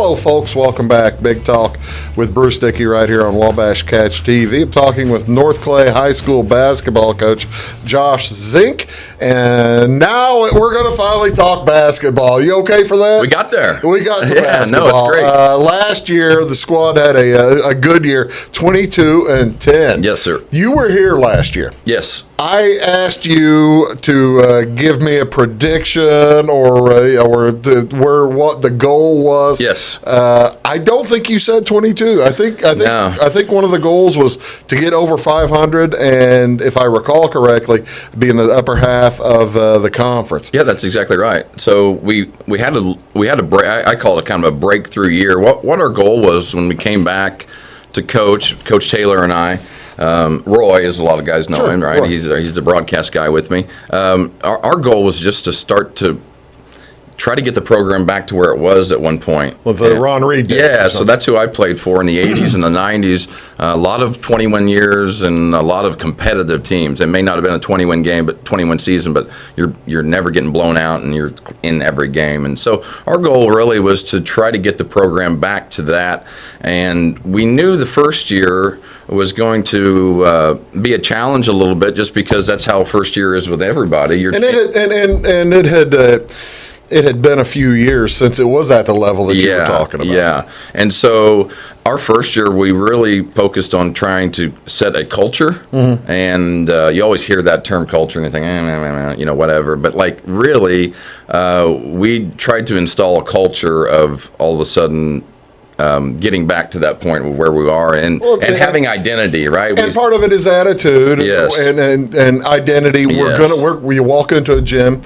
Hello, folks. Welcome back. Big Talk with Bruce Dickey right here on Wabash Catch TV. I'm talking with North Clay High School basketball coach Josh Zink. And now we're going to finally talk basketball. You okay for that? We got there. We got to basketball. No, it's great. Last year, the squad had a good year, 22-10. Yes, sir. You were here last year. Yes. I asked you to give me a prediction or what the goal was. Yes. I don't think you said 22. I think one of the goals was to get over 500, and if I recall correctly, be in the upper half of the conference. Yeah, that's exactly right. So we had a break. I call it kind of a breakthrough year. What our goal was when we came back to Coach Taylor and I. Roy, as a lot of guys know him, right? Roy. He's a broadcast guy with me. Our goal was just to start to try to get the program back to where it was at one point. With Ron Reed days. Yeah, so that's who I played for in the 80s and the 90s. A lot of 21 years and a lot of competitive teams. It may not have been a 20-win game, but 20-win season, but you're never getting blown out and you're in every game. And so our goal really was to try to get the program back to that. And we knew the first year was going to be a challenge a little bit, just because that's how first year is with everybody. It had been a few years since it was at the level that you were talking about. Yeah, and so our first year, we really focused on trying to set a culture, and you always hear that term culture, and you think, whatever. But really, we tried to install a culture of all of a sudden getting back to that point where we are and having identity, right? And part of it is attitude, and identity. When you walk into a gym,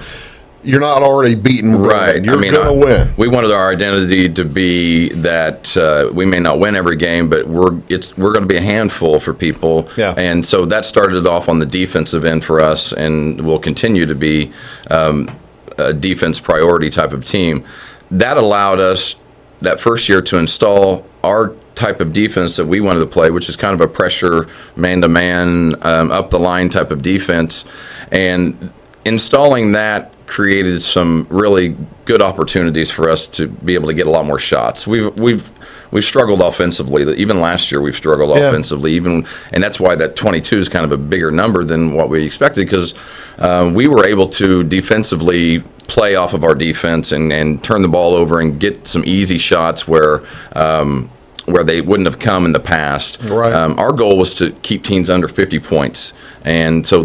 you're not already beaten, right? You're going to win. We wanted our identity to be that we may not win every game, but we're going to be a handful for people. Yeah. And so that started off on the defensive end for us, and will continue to be a defense priority type of team. That allowed us that first year to install our type of defense that we wanted to play, which is kind of a pressure, man-to-man, up the line type of defense, and installing that created some really good opportunities for us to be able to get a lot more shots. We've struggled offensively. Even last year, we've struggled offensively. And that's why that 22 is kind of a bigger number than what we expected, because we were able to defensively play off of our defense and turn the ball over and get some easy shots where they wouldn't have come in the past. Right. Our goal was to keep teams under 50 points, and so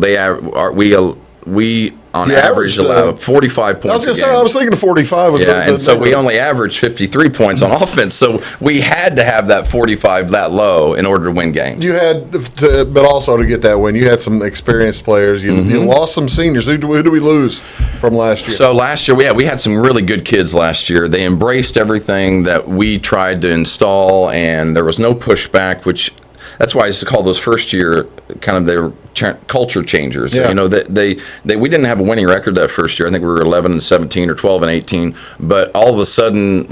we on average allow 45 points a game. I was thinking 45 was and so we only averaged 53 points on offense. So we had to have that 45 that low in order to win games. You had to, but also to get that win, you had some experienced players. You lost some seniors. Who do we lose from last year? So last year, we had some really good kids last year. They embraced everything that we tried to install, and there was no pushback, which that's why I used to call those first year kind of their culture changers. Yeah. We didn't have a winning record that first year. I think we were 11-17 or 12-18. But all of a sudden,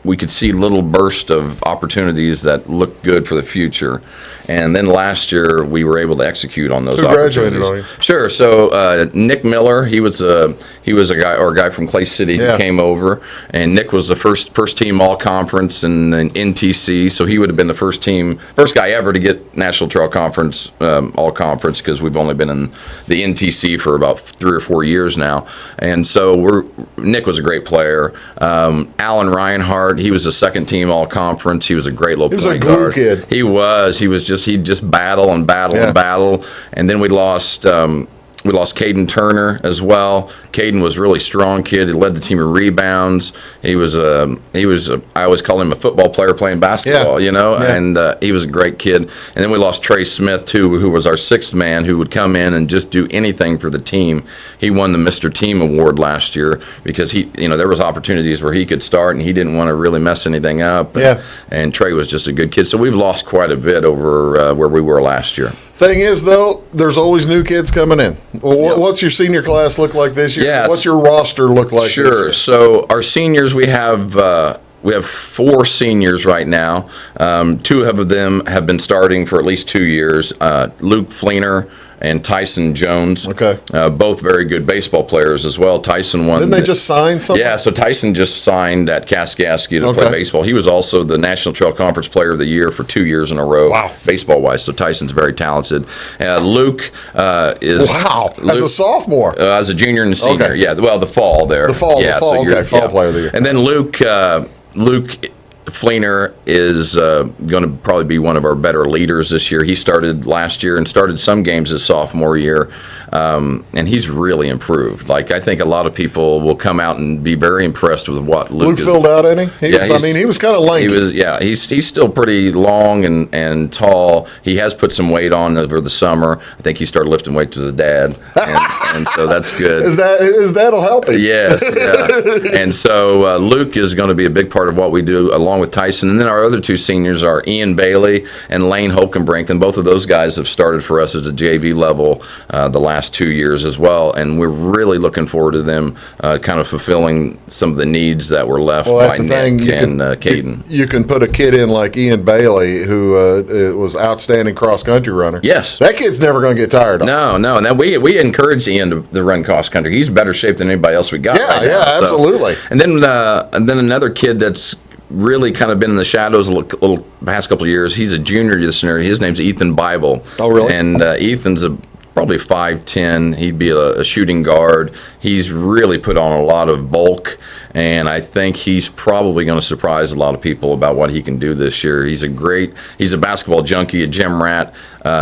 we could see little bursts of opportunities that looked good for the future. And then last year, we were able to execute on those opportunities. Who graduated on you? Sure. So Nick Miller, he was a guy from Clay City who came over, and Nick was the first team all conference and NTC. So he would have been the first guy ever to get National Trail Conference all conference, because we've only been in the NTC for about 3 or 4 years now. And so Nick was a great player. Alan Reinhardt, he was a second team all conference. He was a great low point guard. He was a glue kid. He was. He'd just battle and battle. And then we lost Caden Turner as well. Caden was a really strong kid. He led the team in rebounds. He was I always call him a football player playing basketball, and he was a great kid. And then we lost Trey Smith too, who was our sixth man, who would come in and just do anything for the team. He won the Mr. Team award last year because there was opportunities where he could start and he didn't want to really mess anything up. And Trey was just a good kid. So we've lost quite a bit over where we were last year. Thing is, though, there's always new kids coming in. What's your senior class look like this year? Yeah. What's your roster look like this year? So our seniors, we have we have 4 seniors right now. 2 of them have been starting for at least 2 years. Luke Fleener and Tyson Jones. Okay. Both very good baseball players as well. Tyson won. Didn't they just sign something? Yeah, so Tyson just signed at Kaskaskia to play baseball. He was also the National Trail Conference Player of the Year for 2 years in a row, baseball-wise. So Tyson's very talented. Luke is... Wow, Luke, as a sophomore? As a junior and a senior, Okay. Yeah, well, the fall there. The fall, fall player of the year. And then Luke Fleener is going to probably be one of our better leaders this year. He started last year and started some games his sophomore year, and he's really improved. Like, I think a lot of people will come out and be very impressed with what Luke filled out, ain't he? He was kind of lanky. He's still pretty long and tall. He has put some weight on over the summer. I think he started lifting weights with his dad, and so that's good. Is that'll help him? Yes, yeah. And so Luke is going to be a big part of what we do, along with Tyson. And then our other 2 seniors are Ian Bailey and Lane Holkenbrink, and both of those guys have started for us at the JV level the last 2 years as well. And we're really looking forward to them kind of fulfilling some of the needs that were left by Nick and Caden. You can put a kid in like Ian Bailey, who was outstanding cross-country runner. Yes. That kid's never going to get tired of it. No. And then we encourage Ian to run cross-country. He's in better shape than anybody else we got right now. Yeah, absolutely. And then another kid that's really kind of been in the shadows a little past couple of years. He's a junior this year. His name's Ethan Bible. Oh, really? And Ethan's probably 5'10". He'd be a shooting guard. He's really put on a lot of bulk, and I think he's probably going to surprise a lot of people about what he can do this year. He's a basketball junkie, a gym rat.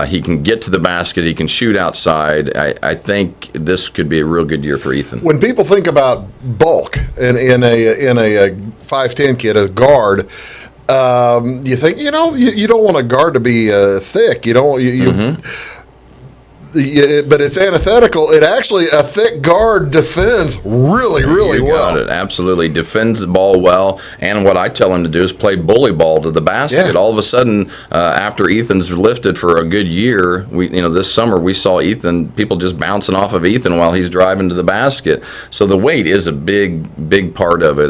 He can get to the basket. He can shoot outside. I think this could be a real good year for Ethan. When people think about bulk in a 5'10" kid, a guard, you think, you don't want a guard to be thick. You don't. But it's antithetical. It actually, a thick guard defends really well. You got it. Absolutely. Defends the ball well. And what I tell him to do is play bully ball to the basket. Yeah. All of a sudden, after Ethan's lifted for a good year, this summer we saw people just bouncing off of Ethan while he's driving to the basket. So the weight is a big part of it.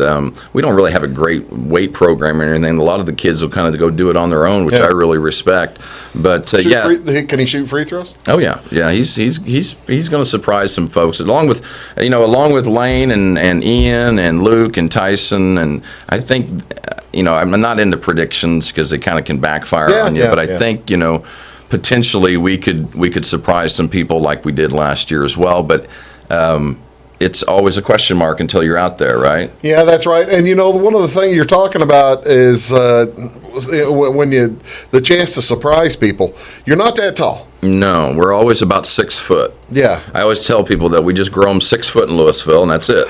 We don't really have a great weight program or anything. A lot of the kids will kind of go do it on their own, which I really respect. But can he shoot free throws? Oh yeah. Yeah, he's going to surprise some folks, along with Lane and Ian and Luke and Tyson, and I think I'm not into predictions because they kind of can backfire on you, but I think potentially we could surprise some people like we did last year as well, but. It's always a question mark until you're out there, right? Yeah, that's right. And one of the things you're talking about is when the chance to surprise people. You're not that tall. No, we're always about 6 foot. Yeah. I always tell people that we just grow them 6 foot in Louisville, and that's it.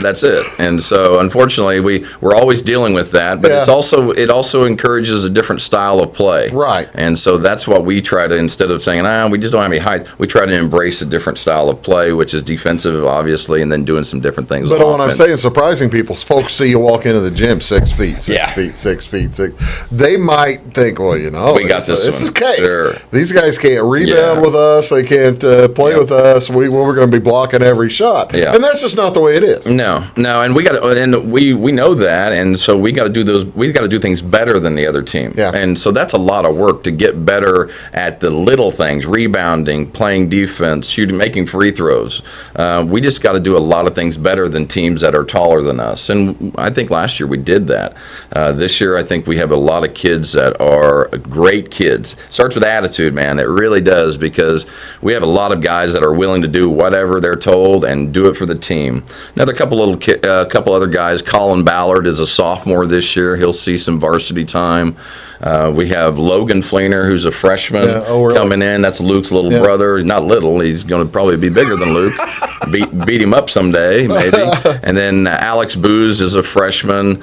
That's it. And so, unfortunately, we're always dealing with that. But it also encourages a different style of play. Right. And so that's what we try to, instead of saying, we just don't have any height, we try to embrace a different style of play, which is defensive, obviously, and then doing some different things. But when I'm saying surprising people, folks see you walk into the gym 6 feet, 6 feet. They might think, we got this is cake. Sure. These guys can't rebound with us. They can't play with us. We're going to be blocking every shot. Yeah. And that's just not the way it is. No, and we know that, and so we got to do we got to do things better than the other team. Yeah. And so that's a lot of work to get better at the little things: rebounding, playing defense, shooting, making free throws. We just got to do a lot of things better than teams that are taller than us. And I think last year we did that. This year I think we have a lot of kids that are great kids. Starts with attitude, man. It really does, because we have a lot of guys that are willing to do whatever they're told and do it for the team. Another couple other guys. Colin Ballard is a sophomore this year. He'll see some varsity time. We have Logan Fleener, who's a freshman coming in. That's Luke's little brother. Not little. He's going to probably be bigger than Luke. Beat him up someday, maybe. And then Alex Booz is a freshman.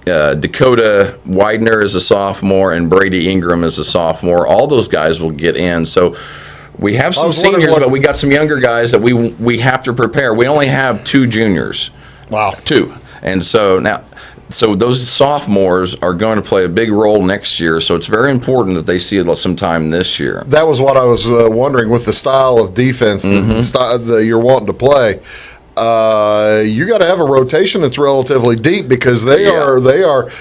Dakota Widener is a sophomore, and Brady Ingram is a sophomore. All those guys will get in. So we have some seniors, but we got some younger guys that we have to prepare. We only have 2 juniors. Wow. 2. And so those sophomores are going to play a big role next year, so it's very important that they see some time this year. That was what I was wondering with the style of defense that you're wanting to play. you got to have a rotation that's relatively deep because they are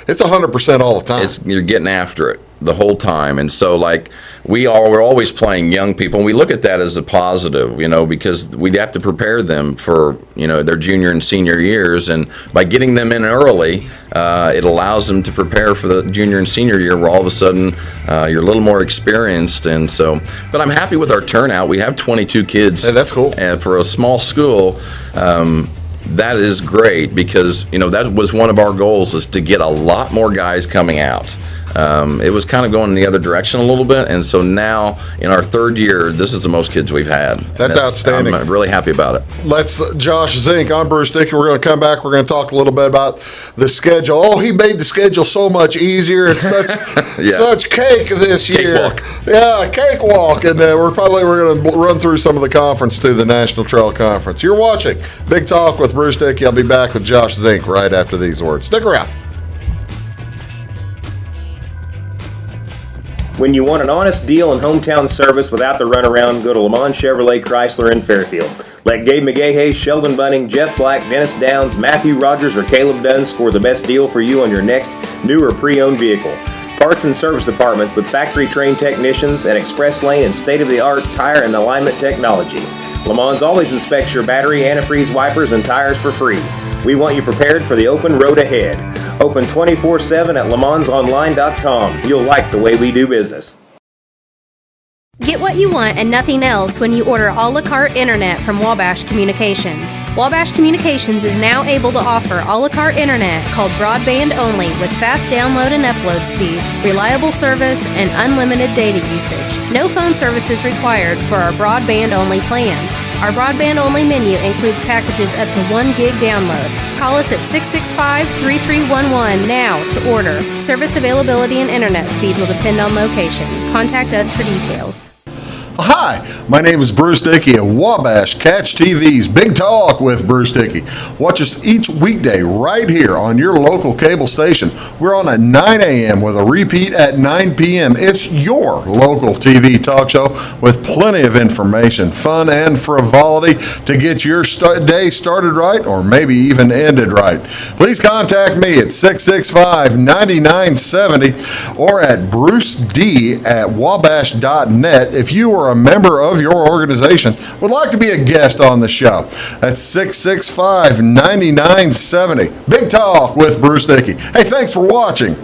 it's 100% all the time. You're getting after it the whole time, and so we're always playing young people, and we look at that as a positive, because we have to prepare them for their junior and senior years, and by getting them in early, it allows them to prepare for the junior and senior year, where all of a sudden you're a little more experienced, and so. But I'm happy with our turnout. We have 22 kids. Hey, that's cool. And for a small school. That is great because that was one of our goals, is to get a lot more guys coming out. It was kind of going in the other direction a little bit, and so now in our third year, this is the most kids we've had. That's outstanding. I'm really happy about it. Let's Josh Zink. I'm Bruce Dickey. We're going to come back. We're going to talk a little bit about the schedule. Oh, he made the schedule so much easier. It's such cake this year. Cakewalk. Yeah, cakewalk. And we're going to run through some of the conference through the National Trail Conference. You're watching Big Talk with Bruce Dickey. I'll be back with Josh Zink right after these words. Stick around. When you want an honest deal and hometown service without the runaround, go to Lamont Chevrolet Chrysler in Fairfield. Let Gabe McGahey, Sheldon Bunning, Jeff Black, Dennis Downs, Matthew Rogers, or Caleb Dunn score the best deal for you on your next new or pre-owned vehicle. Parts and service departments with factory-trained technicians and express lane and state-of-the-art tire and alignment technology. Lamont always inspects your battery, antifreeze, wipers, and tires for free. We want you prepared for the open road ahead. Open 24/7 at LeMansOnline.com. You'll like the way we do business. Get what you want and nothing else when you order a la carte internet from Wabash Communications. Wabash Communications is now able to offer a la carte internet called broadband only with fast download and upload speeds, reliable service, and unlimited data usage. No phone service is required for our broadband only plans. Our broadband only menu includes packages up to 1 gig download. Call us at 665-3311 now to order. Service availability and internet speed will depend on location. Contact us for details. Hi, my name is Bruce Dickey at Wabash Catch TV's Big Talk with Bruce Dickey. Watch us each weekday right here on your local cable station. We're on at 9 a.m. with a repeat at 9 p.m. It's your local TV talk show with plenty of information, fun, and frivolity to get your day started right or maybe even ended right. Please contact me at 665-9970 or at bruced@wabash.net if you are a member of your organization would like to be a guest on the show. That's 665-9970. Big Talk with Bruce Dickey. Hey, thanks for watching.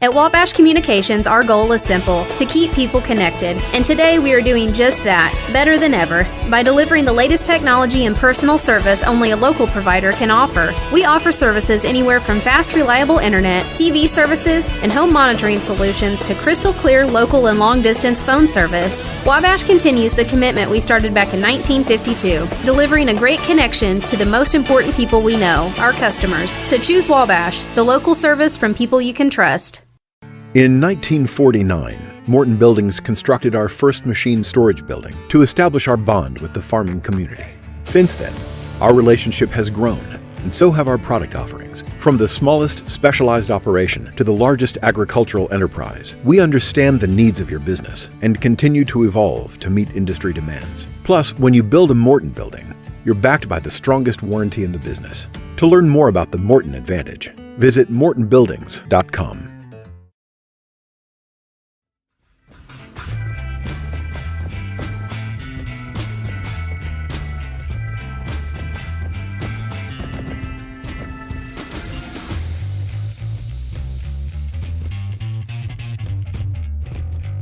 At Wabash Communications, our goal is simple, to keep people connected. And today we are doing just that, better than ever, by delivering the latest technology and personal service only a local provider can offer. We offer services anywhere from fast, reliable internet, TV services, and home monitoring solutions to crystal clear local and long-distance phone service. Wabash continues the commitment we started back in 1952, delivering a great connection to the most important people we know, our customers. So choose Wabash, the local service from people you can trust. In 1949, Morton Buildings constructed our first machine storage building to establish our bond with the farming community. Since then, our relationship has grown, and so have our product offerings. From the smallest specialized operation to the largest agricultural enterprise, we understand the needs of your business and continue to evolve to meet industry demands. Plus, when you build a Morton building, you're backed by the strongest warranty in the business. To learn more about the Morton Advantage, visit mortonbuildings.com.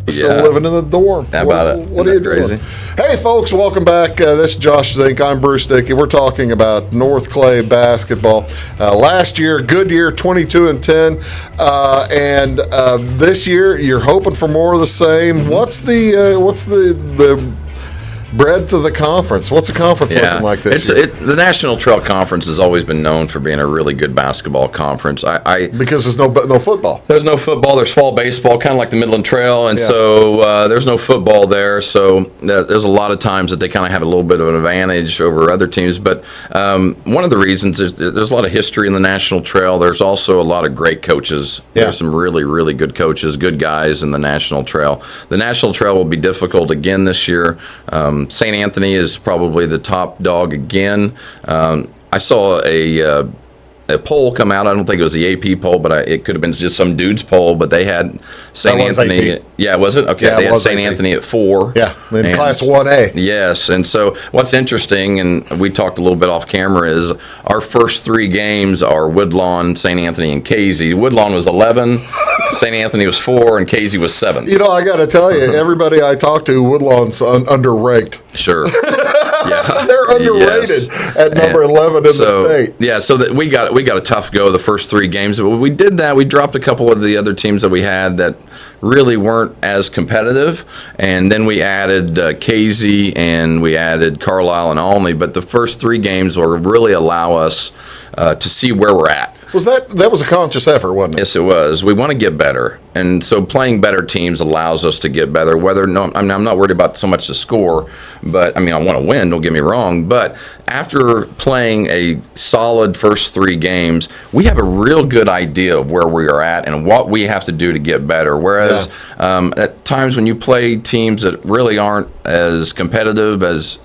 Still living in the dorm. How about it? What are you doing? Hey, folks, welcome back. This is Josh Zink. I'm Bruce Dickey. We're talking about North Clay basketball. Last year, good year, 22-10, and this year you're hoping for more of the same. What's the breadth of the conference? What's the conference looking like this year? The National Trail Conference has always been known for being a really good basketball conference. Because there's no football. There's no football. There's fall baseball, kind of like the Midland Trail, and so there's no football there. So there's a lot of times that they kind of have a little bit of an advantage over other teams. But one of the reasons is there's a lot of history in the National Trail. There's also a lot of great coaches. Yeah. There's some really, really good coaches, good guys in the National Trail. The National Trail will be difficult again this year. St. Anthony is probably the top dog again. I saw a poll come out. I don't think it was the AP poll, but it could have been just some dude's poll. But they had St. Anthony. AP. Yeah, was it? Okay, Yeah, they had was St. AP. Anthony at 4. Yeah, in Class 1A. Yes, and so what's interesting, and we talked a little bit off camera, is our first 3 games are Woodlawn, St. Anthony, and Casey. Woodlawn was 11, St. Anthony was 4, and Casey was 7. You know, I got to tell you, everybody I talk to, Woodlawn's underranked. Sure. Yeah. They're underrated at number 11 in the state. Yeah, so that we got a tough go the first 3 games. But we did that. We dropped a couple of the other teams that we had that really weren't as competitive, and then we added Casey and we added Carlisle and Olney. But the first 3 games will really allow us to see where we're at. Was that was a conscious effort, wasn't it? Yes, it was. We want to get better, and so playing better teams allows us to get better. I'm not worried about so much the score, but I mean, I want to win. Don't get me wrong. But after playing a solid first 3 games, we have a real good idea of where we are at and what we have to do to get better. Whereas at times when you play teams that really aren't as competitive as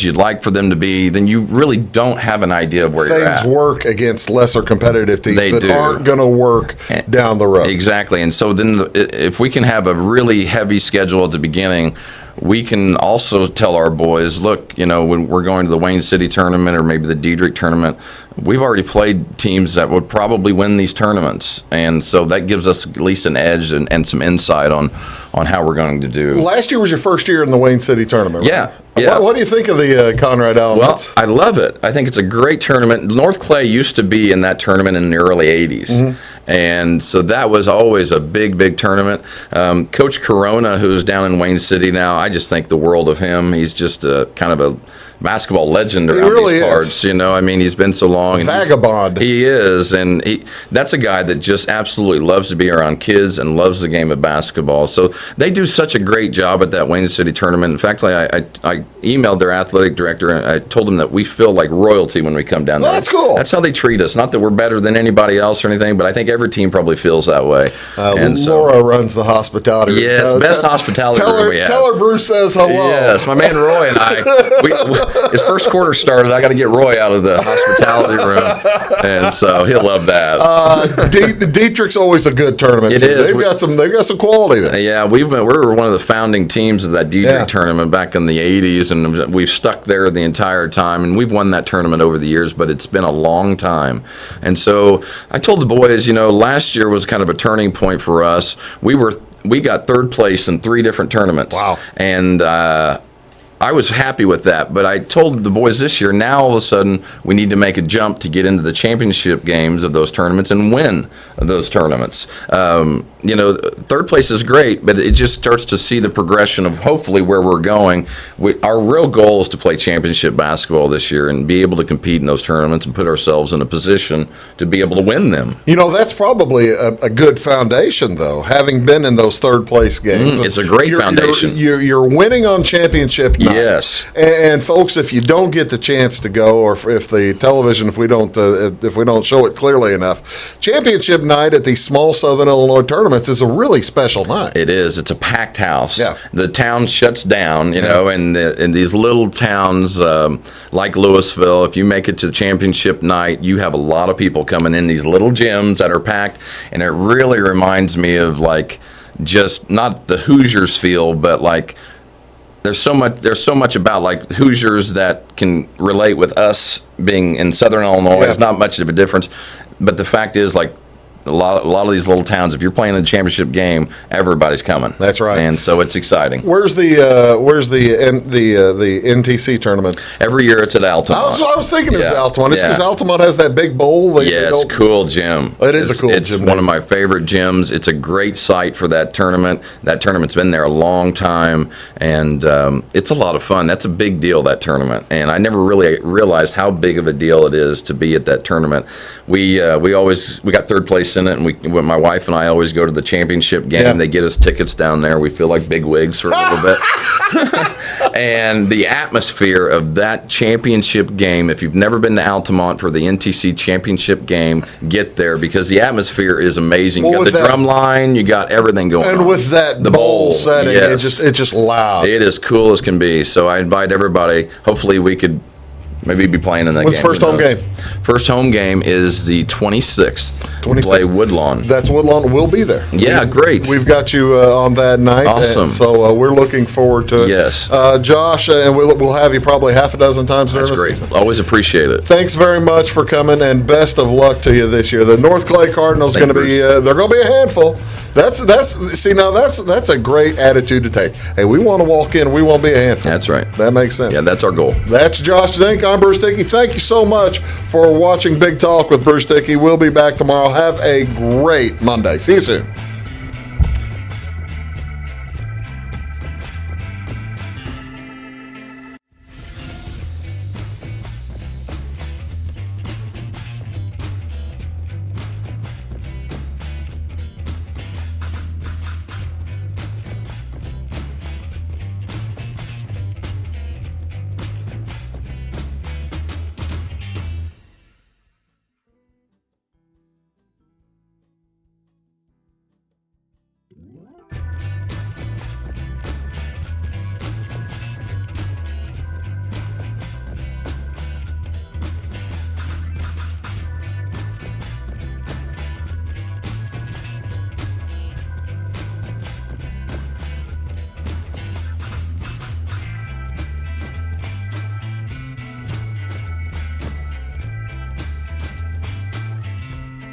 you'd like for them to be, then you really don't have an idea of where you're at. Things work against lesser competitive teams that aren't going to work down the road. Exactly. And so then if we can have a really heavy schedule at the beginning, we can also tell our boys, look, when we're going to the Wayne City tournament or maybe the Diedrich tournament, we've already played teams that would probably win these tournaments. And so that gives us at least an edge and some insight on how we're going to do. Last year was your first year in the Wayne City tournament, right? Yeah. Yeah. What do you think of the Conrad Allen? Well, I love it. I think it's a great tournament. North Clay used to be in that tournament in the early 80s. Mm-hmm. And so that was always a big, big tournament. Coach Corona, who's down in Wayne City now, I just think the world of him. He's just kind of a basketball legend around these parts. I mean, he's been so long. Vagabond. He is, and that's a guy that just absolutely loves to be around kids and loves the game of basketball. So they do such a great job at that Wayne City tournament. In fact, I emailed their athletic director and I told them that we feel like royalty when we come down there. That's cool. That's how they treat us. Not that we're better than anybody else or anything, but I think every team probably feels that way. Laura runs the hospitality. Yes, best hospitality room we have. Tell her Bruce says hello. Yes, my man Roy and I. His first quarter started, I got to get Roy out of the hospitality room, and so he'll love that. Dietrich's always a good tournament. It is. They've got some quality there. Yeah, we were one of the founding teams of that Dietrich tournament back in the 80s, and we've stuck there the entire time, and we've won that tournament over the years, but it's been a long time. And so I told the boys, last year was kind of a turning point for us. We got 3rd place in 3 different tournaments. Wow. And I was happy with that, but I told the boys this year, now all of a sudden we need to make a jump to get into the championship games of those tournaments and win those tournaments. 3rd place is great, but it just starts to see the progression of hopefully where we're going. Our real goal is to play championship basketball this year and be able to compete in those tournaments and put ourselves in a position to be able to win them. That's probably a good foundation, though, having been in those 3rd place games. It's a great foundation. You're winning on championship night. Yes. And folks, if you don't get the chance to go, or if the television, if we don't show it clearly enough, championship night at the small Southern Illinois tournaments is a really special night. It is. It's a packed house. Yeah. The town shuts down, and in these little towns like Louisville, if you make it to the championship night, you have a lot of people coming in these little gyms that are packed, and it really reminds me of just not the Hoosiers feel, but there's so much about Hoosiers that can relate with us being in Southern Illinois. There's not much of a difference, but the fact is a lot of these little towns, if you're playing a championship game, everybody's coming. That's right. And so it's exciting. Where's the NTC tournament? Every year it's at Altamont. I was thinking it was Altamont. It's because Altamont has that big bowl. Yes, cool gym. It is a cool gym. It's one of my favorite gyms. It's a great site for that tournament. That tournament's been there a long time, and it's a lot of fun. That's a big deal, that tournament. And I never really realized how big of a deal it is to be at that tournament. We got 3rd place in it, and my wife and I always go to the championship game. They get us tickets down there. We feel like big wigs for a little bit. And the atmosphere of that championship game, if you've never been to Altamont for the NTC championship game, get there because the atmosphere is amazing. You got the drum line, you got everything going on. And with that bowl setting, yes. it's just loud. It is cool as can be. So I invite everybody. Hopefully we could maybe be playing in that What's game. What's first home game? First home game is the 26th. We play Woodlawn. That's Woodlawn. We'll be there. Yeah, great. We've got you on that night. Awesome. So we're looking forward to it. Yes. Josh, and we'll have you probably half a dozen times during That's the great. season. Always appreciate it. Thanks very much for coming, and best of luck to you this year. The North Clay Cardinals going to be they're going to be a handful. That's a great attitude to take. Hey, we want to walk in, we won't be a handful. That's right. That makes sense. Yeah, that's our goal. That's Josh Zink. I'm Bruce Dickey. Thank you so much for watching Big Talk with Bruce Dickey. We'll be back tomorrow. Have a great Monday. See you soon.